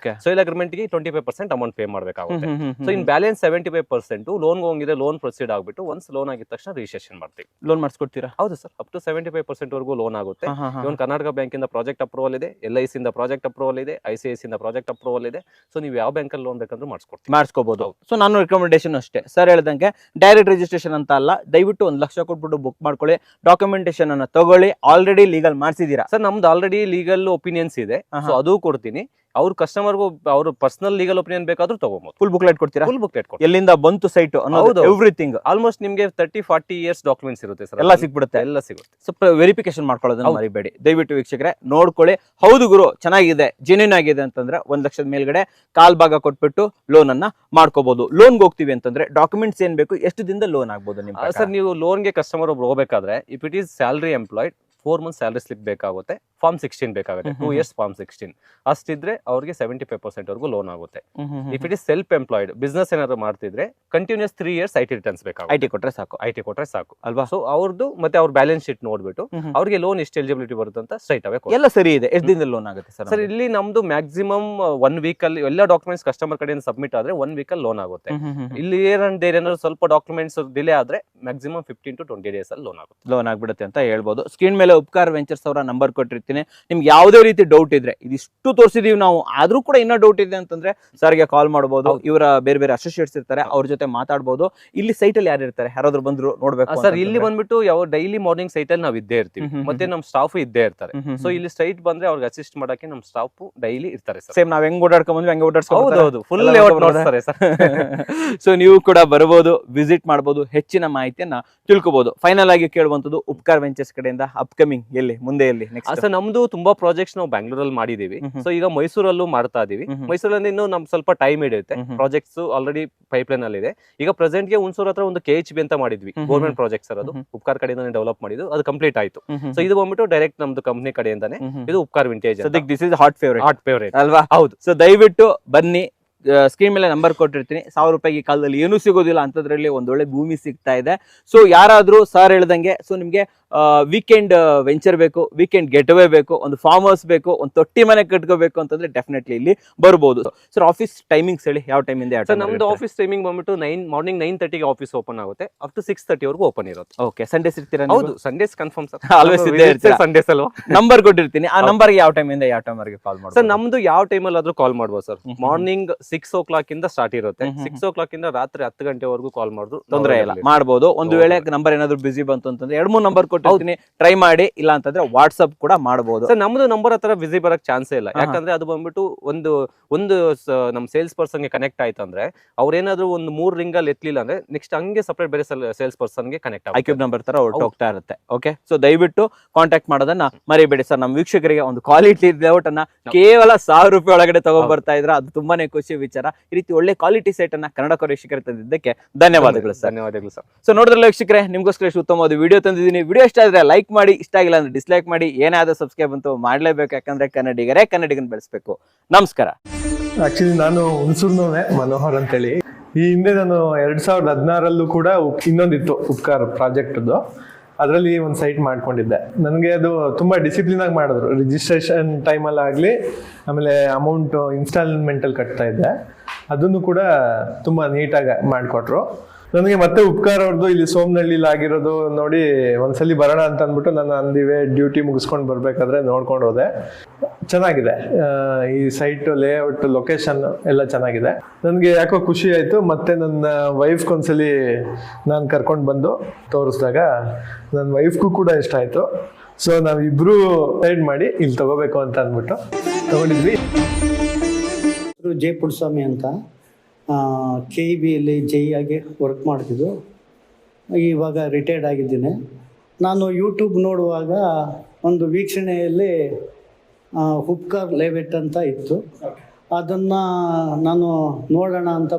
ಸೇಲ್ ಅಗ್ರಿಮೆಂಟ್ ಗೆ 25% ಅಮೌಂಟ್ ಪೇ ಮಾಡಬೇಕಾಗುತ್ತೆ. ಸೊ ಇನ್ ಬ್ಯಾಲೆನ್ಸ್ 75% ಲೋನ್ ಹೋಗಿದೆ, ಲೋನ್ ಪ್ರೊಸೀಡ್ ಆಗ್ಬಿಟ್ಟು ಒನ್ಸ್ ಲೋನ್ ಆಗಿದ ತಕ್ಷಣ ರಿಜಿಸ್ಟ್ರೇಷನ್ ಮಾಡ್ತೀವಿ. ಲೋನ್ ಮಾಡಿಸ್ಕೊಡ್ತೀರಾ? ಹೌದು ಸರ್, ಅಪ್ ಟು 75% ವರೆಗೂ ಲೋನ್ ಆಗುತ್ತೆ. ಇವನ್ ಕರ್ನಾಟಕ ಬ್ಯಾಂಕ್ ಇಂದ ಪ್ರಾಜೆಕ್ಟ್ ಅಪ್ರೂವಲ್ ಇದೆ, LIC ಇಂದ ಪ್ರಾಜೆಕ್ಟ್ ಅಪ್ರೂವಲ್ ಇದೆ, ICICI ಇಂದ ಪ್ರಾಜೆಕ್ಟ್ ಅಪ್ರೂವಲ್ ಇದೆ. ಸೊ ನೀವು ಯಾವ ಬ್ಯಾಂಕ್ ಅಲ್ಲಿ ಲೋನ್ ಬೇಕಂದ್ರೂ ಮಾಡಿಸ್ಕೋಬಹುದು. ಸೊ ನಾನು ರೆಕಮೆಂಡೇಶನ್ ಅಷ್ಟೇ ಸರ್ ಹೇಳ್ದಂಗೆ, ಡೈರೆಕ್ಟ್ ರಿಜಿಸ್ಟ್ರೇಷನ್ ಅಂತ ಅಲ್ಲ, ದಯವಿಟ್ಟು 1 ಲಕ್ಷ ಕೊಟ್ಬಿಟ್ಟು ಬುಕ್ ಮಾಡ್ಕೊಳ್ಳಿ, ಡಾಕ್ಯುಮೆಂಟೇಶನ್ ಅನ್ನ ತಗೊಳ್ಳಿ. ಆಲ್ರೆಡಿ ಲೀಗಲ್ ಮಾಡಿಸಿದೀರಾ? ಸರ್ ನಮ್ದು ಆಲ್ರೆಡಿ ಲೀಗಲ್ ಒಪಿನಿಯನ್ಸ್ ಇದೆ, ಸೊ ಅದು ಕೊಡ್ತೀನಿ. ಅವ್ರ ಕಸ್ಟಮರ್ಗೂ ಅವ್ರ ಪರ್ಸನಲ್ ಲೀಗಲ್ ಒಪಿನಿಯನ್ ಬೇಕಾದ್ರೂ ತಗೋಬಹುದು. ಫುಲ್ ಬುಕ್ಲೆಟ್ ಕೊಡ್ತೀರಾ? ಫುಲ್ ಬುಕ್ಲೆಟ್ ಕೊಡ್ತೀವಿ. ಎಲ್ಲಿಂದ ಬಂತು ಸೈಟ್ ಅನ್ನೋದು ಎವ್ರಿಥಿಂಗ್ ಆಲ್ಮೋಸ್ಟ್ ನಿಮ್ಗೆ 30-40 years ಡಾಕ್ಯುಮೆಂಟ್ಸ್ ಇರುತ್ತೆ ಸರ್, ಎಲ್ಲ ಸಿಕ್ಬಿಡುತ್ತೆ. ಎಲ್ಲ ಸಿಗುತ್ತೆ. ಸ್ವಲ್ಪ ವೆರಿಫಿಕೇಶನ್ ಮಾಡ್ಕೊಳ್ಳೋದನ್ನ ಮರಿಬೇಡಿ ದಯವಿಟ್ಟು ವೀಕ್ಷಕರೇ, ನೋಡ್ಕೊಳ್ಳಿ. ಹೌದು ಗುರು ಚೆನ್ನಾಗಿದೆ, ಜೆನ್ಯೂನ್ ಆಗಿದೆ ಅಂತಂದ್ರೆ 1 ಲಕ್ಷದ ಮೇಲ್ಗಡೆ ಕಾಲ್ ಭಾಗ ಕೊಟ್ಬಿಟ್ಟು ಲೋನ್ ಅನ್ನ ಮಾಡ್ಕೋಬಹುದು. ಲೋನ್ಗೆ ಹೋಗ್ತೀವಿ ಅಂತಂದ್ರೆ ಡಾಕ್ಯುಮೆಂಟ್ಸ್ ಏನ್ ಬೇಕು, ಎಷ್ಟು ದಿನದ ಲೋನ್ ಆಗ್ಬೋದು ನಿಮ್ಗೆ? ಸರ್ ನೀವು ಲೋನ್ಗೆ ಕಸ್ಟಮರ್ ಒಬ್ರು ಹೋಗ್ಬೇಕಾದ್ರೆ, if it is salary employed 4 months salary slip ಬೇಕಾಗುತ್ತೆ, ಫಾರ್ಮ್ 16 ಬೇಕಾಗುತ್ತೆ, 2 years ಫಾರ್ಮ್ 16 ಅಷ್ಟಿದ್ರೆ ಅವ್ರಿಗೆ 75% ವರೆಗೂ ಲೋನ್ ಆಗುತ್ತೆ. If it is self employed business ಏನಾದ್ರು ಮಾಡ್ತಿದ್ರೆ ಕಂಟಿನ್ಯೂಸ್ 3 years IT ರಿಟರ್ನ್ಸ್ ಬೇಕಾಗುತ್ತೆ. IT ಕೊಟ್ರೆ ಸಾಕು ಅಲ್ವಾ? ಸೊ ಅವ್ರದ್ದು ಮತ್ತೆ ಅವ್ರ ಬ್ಯಾಲೆನ್ಸ್ ಶೀಟ್ ನೋಡ್ಬಿಟ್ಟು ಅವ್ರಿಗೆ ಲೋನ್ ಎಷ್ಟು ಎಲಿಜಿಬಿಲಿಟಿ ಬರುತ್ತೆ ಅಂತ ಸ್ಟ್ರೈಟ್ ಅವೇ ಎಲ್ಲ ಸರಿ ಇದೆ. ಎಷ್ಟು ದಿನದಲ್ಲಿ ಲೋನ್ ಆಗುತ್ತೆ ಸರ್? ಇಲ್ಲಿ ನಮ್ದು ಮ್ಯಾಕ್ಸಿಮಮ್ 1 week ಅಲ್ಲಿ ಎಲ್ಲ ಡಾಕ್ಯುಮೆಂಟ್ಸ್ ಕಸ್ಟಮರ್ ಕಡೆಯಿಂದ ಸಬ್ಮಿಟ್ ಆದ್ರೆ 1 week ಅಲ್ಲಿ ಲೋನ್ ಆಗುತ್ತೆ. ಇಲ್ಲಿ ಏನಾದ್ರು ಸ್ವಲ್ಪ ಡಾಕ್ಯುಮೆಂಟ್ಸ್ ಡಿಲೇ ಆದ್ರೆ ಮ್ಯಾಕ್ಸಿಮಮ್ 15 to 20 days ಅಲ್ಲಿ ಲೋನ್ ಆಗ್ಬಿಡುತ್ತೆ ಅಂತ ಹೇಳ್ಬೋದು. ಸ್ಕ್ರೀನ್ ಮೇಲೆ ಕೆಳಗಡೆ ಉಪಕಾರ ವೆಂಚರ್ಸ್ ಅವರ ನಂಬರ್ ಕೊಟ್ಟಿರ್ತೀನಿ. ನಿಮ್ಗೆ ಯಾವುದೇ ರೀತಿ ಡೌಟ್ ಇದ್ರೆ, ಇದಿಷ್ಟು ತೋರಿಸಿದೀವಿ ನಾವು, ಆದ್ರೂ ಕೂಡ ಇನ್ನೂ ಡೌಟ್ ಇದೆ ಅಂತಂದ್ರೆ ಸರ್ಗೆ ಕಾಲ್ ಮಾಡಬಹುದು. ಇವರ ಬೇರೆ ಬೇರೆ ಅಸೋಸಿಯೇಟ್ಸ್ ಇರ್ತಾರೆ, ಅವ್ರ ಜೊತೆ ಮಾತಾಡಬಹುದು. ಇಲ್ಲಿ ಸೈಟ್ ಅಲ್ಲಿ ಯಾರು ಇರ್ತಾರೆ, ಯಾರಾದ್ರೂ ಬಂದ್ರು ನೋಡ್ಬೇಕು ಸರ್? ಇಲ್ಲಿ ಬಂದ್ಬಿಟ್ಟು ಯಾವ ಡೈಲಿ ಮಾರ್ನಿಂಗ್ ಸೈಟ್ ಅಲ್ಲಿ ನಾವು ಇದ್ದೇ ಇರ್ತೀವಿ, ಮತ್ತೆ ನಮ್ ಸ್ಟಾಫ್ ಇದ್ದೇ ಇರ್ತಾರೆ. ಸೊ ಇಲ್ಲಿ ಸ್ಟ್ರೈಟ್ ಬಂದ್ರೆ ಅವ್ರಿಗೆ ಅಸಿಸ್ಟ್ ಮಾಡಕ್ಕೆ ನಮ್ ಸ್ಟಾಫ್ ಡೈಲಿ ಇರ್ತಾರೆ. ಸೇಮ್ ನಾವ್ ಹೆಂಗ್ ಓಡಾಡ್ಕೊಂಡ್ ಬಂದ್ವಿ ಹಂಗೆ ಓಡಾಡ್ಸ್ಕೊಂಡು. ಹೌದು, ಫುಲ್ ಲೇಔಟ್ ನೋಡ್ತಾರೆ ಸರ್. ಸೊ ನೀವು ಕೂಡ ಬರ್ಬೋದು, ವಿಸಿಟ್ ಮಾಡಬಹುದು, ಹೆಚ್ಚಿನ ಮಾಹಿತಿಯನ್ನ ತಿಳ್ಕೊಬಹುದು. ಫೈನಲ್ ಆಗಿ ಕೇಳುವಂತದ್ದು ಉಪಕಾರ ವೆಂಚರ್ಸ್ ಕಡೆಯಿಂದ ಅಪ್ಕಮಿಂಗ್ ಎಲ್ಲಿ ಮುಂದೆ ಎಲ್ಲಿ ನೆಕ್ಸ್ಟ್? ಸರ್ ನಮ್ದು ತುಂಬಾ ಪ್ರಾಜೆಕ್ಟ್ಸ್ ನಾವು ಬ್ಯಾಂಗ್ಳೂರಲ್ಲಿ ಮಾಡಿದೀವಿ. ಸೊ ಈಗ ಮೈಸೂರಲ್ಲೂ ಮಾಡ್ತಾ ಇದೀವಿ. ಮೈಸೂರಲ್ಲಿ ಇನ್ನು ನಮ್ ಸ್ವಲ್ಪ ಟೈಮ್ ಹಿಡಿಯುತ್ತೆ. ಪ್ರಾಜೆಕ್ಟ್ಸ್ ಆಲ್ರೆಡಿ ಪೈಪ್ಲೈನ್ ಅಲ್ಲಿ ಇದೆ. ಈಗ ಪ್ರೆಸೆಂಟ್ ಗೆ ಹುಣಸೂರ್ ಹತ್ರ ಒಂದು KHB ಅಂತ ಮಾಡಿದ್ವಿ, ಗೌರ್ಮೆಂಟ್ ಪ್ರಾಜೆಕ್ಟ್ ಸರ್. ಅದು ಉಪಕಾರ ಕಡೆಯಿಂದ ಡೆವಲಪ್ ಮಾಡಿದ್ದು, ಅದು ಕಂಪ್ಲೀಟ್ ಆಯ್ತು. ಸೊ ಇದು ಬಂದ್ಬಿಟ್ಟು ಡೈರೆಕ್ಟ್ ನಮ್ದು ಕಂಪ್ನಿ ಕಡೆಯಿಂದಾನೆ ಇದು ಉಪಕಾರ vintage. This is hot favourite ಅಲ್ವಾ? ಹೌದು. ಸೊ ದಯವಿಟ್ಟು ಬನ್ನಿ, ಸ್ಕ್ರೀನ್ ಮೇಲೆ ನಂಬರ್ ಕೊಟ್ಟಿರ್ತೀನಿ. 1000 ರೂಪಾಯಿಗೆ ಕಾಲದಲ್ಲಿ ಏನೂ ಸಿಗೋದಿಲ್ಲ, ಅಂತದ್ರಲ್ಲಿ ಒಂದೊಳ್ಳೆ ಭೂಮಿ ಸಿಗ್ತಾ ಇದೆ. ಸೊ ಯಾರಾದ್ರೂ ಸರ್ ಹೇಳ್ದಂಗೆ, ಸೊ ನಿಮ್ಗೆ ವೀಕೆಂಡ್ ವೆಂಚರ್ ಬೇಕು, ವೀಕೆಂಡ್ ಗೆಟ್ ಅವೇ ಬೇಕು, ಒಂದು ಫಾರ್ಮ್ ಹೌಸ್ ಬೇಕು, ಒಂದು ತೊಟ್ಟಿ ಮನೆ ಕಟ್ಕೋಬೇಕು ಅಂತಂದ್ರೆ ಡೆಫಿನೆಟ್ಲಿ ಇಲ್ಲಿ ಬರ್ಬೋದು. ಸರ್ ಆಫೀಸ್ ಟೈಮಿಂಗ್ಸ್ ಹೇಳಿ, ಯಾವ ಟೈಮ್ ಇಂದ? ಸರ್ ನಮ್ದು ಆಫೀಸ್ ಟೈಮಿಂಗ್ ಬಂದ್ಬಿಟ್ಟು ಮಾರ್ನಿಂಗ್ 9:30ಗೆ ಆಫೀಸ್ ಓಪನ್ ಆಗುತ್ತೆ, ಅಪ್ ಟು 6:30 ವರೆಗೂ ಓಪನ್ ಇರುತ್ತೆ. ಓಕೆ, ಸಂಡೇಸ್ ಇರ್ತೀರಾ? ಹೌದು, ಸಂಡೇಸ್ ಕನ್ಫರ್ಮ್ ಸರ್. ಆಲ್ವೇಸ್ ಇದ್ದೇ ಇರ್ತೀರಾ. ಸಂಡೇಸ್ ಅಲ್ವಾ? ನಂಬರ್ ಕೊಟ್ಟಿರ್ತೀನಿ, ಆ ನಂಬರ್ಗೆ ಯಾವ ಟೈಮ್ ಇಂದ ಯಾವ ಟೈಮ್ ವರೆಗೆ ಕಾಲ್ ಮಾಡಿ? ಸರ್ ನಮ್ದು ಯಾವ ಟೈಮಲ್ಲಿ ಆದ್ರೂ ಕಾಲ್ ಮಾಡ್ಬೋದು ಸರ್. ಮಾರ್ನಿಂಗ್ 6 o'clock ಇಂದ ಸ್ಟಾರ್ಟ್ ಇರುತ್ತೆ. 6 o'clock ಇಂದ ರಾತ್ರಿ 10 ಗಂಟೆವರೆಗೂ ಕಾಲ್ ಮಾಡಿದ್ರು ತೊಂದರೆ ಇಲ್ಲ, ಮಾಡ್ಬೋದು. ಒಂದು ವೇಳೆ ನಂಬರ್ ಏನಾದ್ರು ಬಿಸಿ ಬಂತು ಅಂತಂದ್ರೆ 2-3 ನಂಬರ್ ಕೊಟ್ಟಿರ್ತೀನಿ, ಟ್ರೈ ಮಾಡಿ. ಇಲ್ಲ ಅಂತಂದ್ರೆ ವಾಟ್ಸ್ಆಪ್ ಕೂಡ ಮಾಡಬಹುದು. ಸರ್ ನಮ್ದು ನಂಬರ್ ಹತ್ರ ಬಿಸಿ ಬರಕ್ ಚಾನ್ಸೇ ಇಲ್ಲ. ಯಾಕಂದ್ರೆ ಅದು ಬಂದ್ಬಿಟ್ಟು ಒಂದು ನಮ್ ಸೇಲ್ಸ್ ಪರ್ಸನ್ ಗೆ ಕನೆಕ್ಟ್ ಆಯ್ತು ಅಂದ್ರೆ, ಅವ್ರೇನಾದ್ರು ಒಂದು 3 ರಿಂಗ್ ಅಲ್ಲಿ ಎತ್ತಲಿಲ್ಲ ಅಂದ್ರೆ ನೆಕ್ಸ್ಟ್ ಹಂಗೆ ಸಪರೇಟ್ ಬೇರೆ ಸೇಲ್ಸ್ ಪರ್ಸನ್ ಗೆ ಕನೆಕ್ಟ್ ಆಗುತ್ತೆ. ಐಕ್ಯೂಬ್ ನಂಬರ್ ತರ ಹೋಗ್ತಾ ಇರುತ್ತೆ. ಓಕೆ, ಸೊ ದಯವಿಟ್ಟು ಕಾಂಟ್ಯಾಕ್ಟ್ ಮಾಡೋದನ್ನ ಮರಿಬೇಡಿ ಸರ್. ನಮ್ಮ ವೀಕ್ಷಕರಿಗೆ ಒಂದು ಕ್ವಾಲಿಟಿ ಲೇಔಟ್ ಅನ್ನ ಕೇವಲ 1000 ರೂಪಾಯಿ ಒಳಗಡೆ ತಗೊಂಡ್ ಬರ್ತಾ ಇದ್ರ, ಅದು ತುಂಬಾನೇ ಖುಷಿ ವಿಚಾರ. ಈ ರೀತಿ ಒಳ್ಳೆ ಕ್ವಾಲಿಟಿ ಸೈಟ್ ಅನ್ನ ಕನ್ನಡ ವೀಕ್ಷಕರು ತಂದಿದ್ದಕ್ಕೆ ಧನ್ಯವಾದಗಳು ಸರ್. ಧನ್ಯವಾದಗಳು ಸರ್. ಸೊ ನೋಡಿದ್ರಲ್ಲ ವೀಕ್ಷಕರೇ, ನಿಮ್ಗೋಸ್ಕರ ಎಷ್ಟು ಉತ್ತಮವಾದ ವಿಡಿಯೋ ತಂದಿದ್ದೀನಿ. ವಿಡಿಯೋ ಇಷ್ಟ ಆದ್ರೆ ಲೈಕ್ ಮಾಡಿ, ಇಷ್ಟ ಆಗಿಲ್ಲ ಅಂದ್ರೆ ಡಿಸ್ಲೈಕ್ ಮಾಡಿ. ಏನಾದ್ರೂ ಸಬ್ಸ್ಕ್ರೈಬ್ ಅಂತೂ ಮಾಡ್ಲೇಬೇಕು, ಯಾಕಂದ್ರೆ ಕನ್ನಡಿಗನ್ ಬೆಳೆಸಬೇಕು. ನಮಸ್ಕಾರ. ಆಕ್ಚುಲಿ ನಾನು ಹುಣಸೂರ್ನವನೇ, ಮನೋಹರ್ ಅಂತೇಳಿ. ಈ ಹಿಂದೆ ನಾನು 2016ರಲ್ಲೂ ಕೂಡ ಇನ್ನೊಂದಿತ್ತು ಉಪಕಾರ ಪ್ರಾಜೆಕ್ಟ್ದು, ಅದರಲ್ಲಿ ಒಂದು ಸೈಟ್ ಮಾಡ್ಕೊಂಡಿದ್ದೆ. ನನಗೆ ಅದು ತುಂಬ ಡಿಸಿಪ್ಲಿನ್ ಆಗಿ ಮಾಡಿದ್ರು. ರಿಜಿಸ್ಟ್ರೇಷನ್ ಟೈಮಲ್ಲಾಗಲಿ, ಆಮೇಲೆ ಅಮೌಂಟು ಇನ್ಸ್ಟಾಲ್ಮೆಂಟಲ್ಲಿ ಕಟ್ತಾ ಇದ್ದೆ, ಅದನ್ನು ಕೂಡ ತುಂಬ ನೀಟಾಗಿ ಮಾಡಿಕೊಟ್ರು ನನಗೆ. ಮತ್ತೆ ಉಪಕಾರ ಅವ್ರದ್ದು ಇಲ್ಲಿ ಸೋಮನಹಳ್ಳಿಲಿ ಆಗಿರೋದು ನೋಡಿ ಒಂದ್ಸಲಿ ಬರೋಣ ಅಂತ ಅಂದ್ಬಿಟ್ಟು ನಾನು ಅಂದಿವೆ ಡ್ಯೂಟಿ ಮುಗಿಸ್ಕೊಂಡು ಬರ್ಬೇಕಾದ್ರೆ ನೋಡ್ಕೊಂಡು ಹೋದೆ. ಚೆನ್ನಾಗಿದೆ ಈ ಸೈಟ್, ಲೇಔಟ್, ಲೊಕೇಶನ್ ಎಲ್ಲ ಚೆನ್ನಾಗಿದೆ. ನನಗೆ ಯಾಕೋ ಖುಷಿ ಆಯಿತು. ಮತ್ತೆ ನನ್ನ ವೈಫ್ಗೊಂದ್ಸಲಿ ನಾನು ಕರ್ಕೊಂಡು ಬಂದು ತೋರಿಸಿದಾಗ ನನ್ನ ವೈಫ್ಗೂ ಕೂಡ ಇಷ್ಟ ಆಯಿತು. ಸೊ ನಾವಿಬ್ಬರು ಸೈಡ್ ಮಾಡಿ ಇಲ್ಲಿ ತಗೋಬೇಕು ಅಂತ ಅಂದ್ಬಿಟ್ಟು ತಗೊಂಡಿದ್ವಿ. ಜೆ ಪುಡ್ಸ್ವಾಮಿ ಅಂತ KEBಯಲ್ಲಿ ಜೈ ಆಗಿ ವರ್ಕ್ ಮಾಡ್ತಿದ್ದು, ಇವಾಗ ರಿಟೈರ್ಡ್ ಆಗಿದ್ದೀನಿ. ನಾನು ಯೂಟ್ಯೂಬ್ ನೋಡುವಾಗ ಒಂದು ವೀಕ್ಷಣೆಯಲ್ಲಿ ಉಪಕಾರ ಲೇಔಟ್ ಅಂತ ಇತ್ತು. ಅದನ್ನು ನಾನು ನೋಡೋಣ ಅಂತ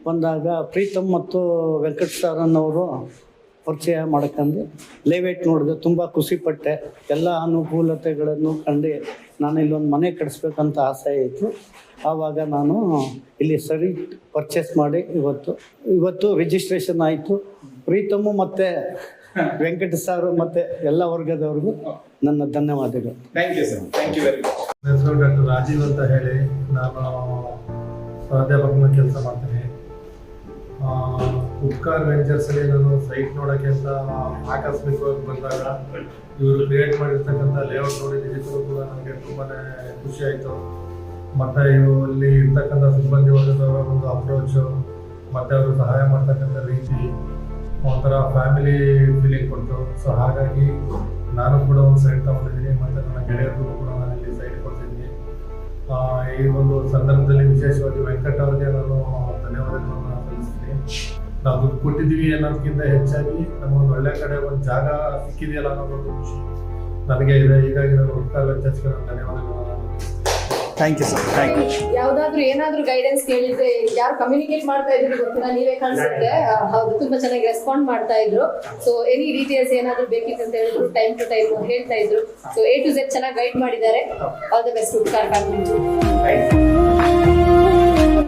ಬಂದಾಗ ಪ್ರೀತಮ್ ಮತ್ತು ವೆಂಕಟ ಸರನ್ನವರು ಪರಿಚಯ ಮಾಡ್ಕೊಂಡು ಲೇಔಟ್ ನೋಡಿದೆ. ತುಂಬ ಖುಷಿಪಟ್ಟೆ. ಎಲ್ಲ ಅನುಕೂಲತೆಗಳನ್ನು ಕಂಡು ನಾನು ಇಲ್ಲೊಂದು ಮನೆ ಕಟ್ಟಿಸ್ಬೇಕಂತ ಆಸೆ ಇತ್ತು. ಆವಾಗ ನಾನು ಇಲ್ಲಿ ಸೈಟ್ ಪರ್ಚೇಸ್ ಮಾಡಿ ಇವತ್ತು ರಿಜಿಸ್ಟ್ರೇಷನ್ ಆಯಿತು. ಪ್ರೀತಮು ಮತ್ತು ವೆಂಕಟ ಸರ್ ಮತ್ತು ಎಲ್ಲ ವರ್ಗದವ್ರಿಗೂ ನನ್ನ ಧನ್ಯವಾದಗಳು. Thank you sir. Thank you very much. ನನ್ನ ಹೆಸರು ಡಾಕ್ಟರ್ ರಾಜೀವ್ ಅಂತ ಹೇಳಿ, ನಾನು ಪ್ರಾಧ್ಯಾಪಕನ ಕೆಲಸ ಮಾಡ್ತೀನಿ. ಉಪಕಾರ ವೆಂಚರ್ಸಲ್ಲಿ ನಾನು ಸೈಟ್ ನೋಡೋಕ್ಕೆ ಅಂತ ಆಕಸ್ಮಿಕವಾಗಿ ಬಂದಾಗ ಇವರು ಕ್ರಿಯೇಟ್ ಮಾಡಿರ್ತಕ್ಕಂಥ ಲೇಔಟ್ ನೋಡಿದ್ದೀವಿ ಕೂಡ ನನಗೆ ತುಂಬಾ ಖುಷಿ ಆಯಿತು. ಮತ್ತು ಇಲ್ಲಿ ಇರ್ತಕ್ಕಂಥ ಸಿಬ್ಬಂದಿ ವರ್ಗದವರ ಒಂದು ಅಪ್ರೋಚು ಮತ್ತು ಅವರು ಸಹಾಯ ಮಾಡ್ತಕ್ಕಂಥ ರೀತಿ ಒಂಥರ ಫ್ಯಾಮಿಲಿ ಫೀಲಿಂಗ್ ಕೊಡ್ತು. ಸೊ ಹಾಗಾಗಿ ನಾನು ಕೂಡ ಒಂದು ಸೈಟ್ ತಗೊಂಡಿದ್ದೀನಿ ಮತ್ತು ನನ್ನ ಗೆಳೆಯರಿಗೂ ಕೂಡ ನಾನು ಇಲ್ಲಿ ಸೈಟ್ ಕೊಡ್ತಿದ್ದೀನಿ. ಈ ಒಂದು ಸಂದರ್ಭದಲ್ಲಿ ವಿಶೇಷವಾಗಿ ವೆಂಕಟ್ ಅವರಿಗೆ ನಾನು ಧನ್ಯವಾದಗಳನ್ನು ಸಲ್ಲಿಸ್ತೀನಿ. ನಾವು ದುಡ್ಡು ಕೊಟ್ಟಿದ್ದೀವಿ ಅನ್ನೋದಕ್ಕಿಂತ ಹೆಚ್ಚಾಗಿ ನಮಗೊಂದು ಒಳ್ಳೆ ಕಡೆ ಒಂದು ಜಾಗ ಸಿಕ್ಕಿದೆಯಲ್ಲ ಅನ್ನೋದೊಂದು ಖುಷಿ ನನಗೆ ಇದೆ. ಹೀಗಾಗಿ ನಾನು ಉಪಕಾರ ವೆಂಚರ್ಸ್ಗೆ ಧನ್ಯವಾದಗಳನ್ನು. Thank you sir. Thank you. ಯಾವ್ದಾದ್ರು ಏನಾದ್ರು ಗೈಡೆನ್ಸ್ ಕೇಳಿದ್ರೆ ಯಾರು ಕಮ್ಯುನಿಕೇಟ್ ಮಾಡ್ತಾ ಇದ್ರು ಗೊತ್ತಿಲ್ಲ, ನೀವೇ ಕಾಣಿಸುತ್ತೆ. ಹೌದು, ತುಂಬಾ ಚೆನ್ನಾಗಿ ರೆಸ್ಪಾಂಡ್ ಮಾಡ್ತಾ ಇದ್ರು. ಸೊ ಎನಿ ಡೀಟೇಲ್ಸ್ ಏನಾದ್ರು ಬೇಕಿತ್ತು ಅಂತ ಹೇಳಿದ್ರು ಟೈಮ್ ಟು ಟೈಮ್ ಹೇಳ್ತಾ ಇದ್ರು. ಸೊ A to Z ಚೆನ್ನಾಗಿ ಗೈಡ್ ಮಾಡಿದ್ದಾರೆ. ಆಲ್ ದ ಬೆಸ್ಟ್ ಉಪಕಾರ.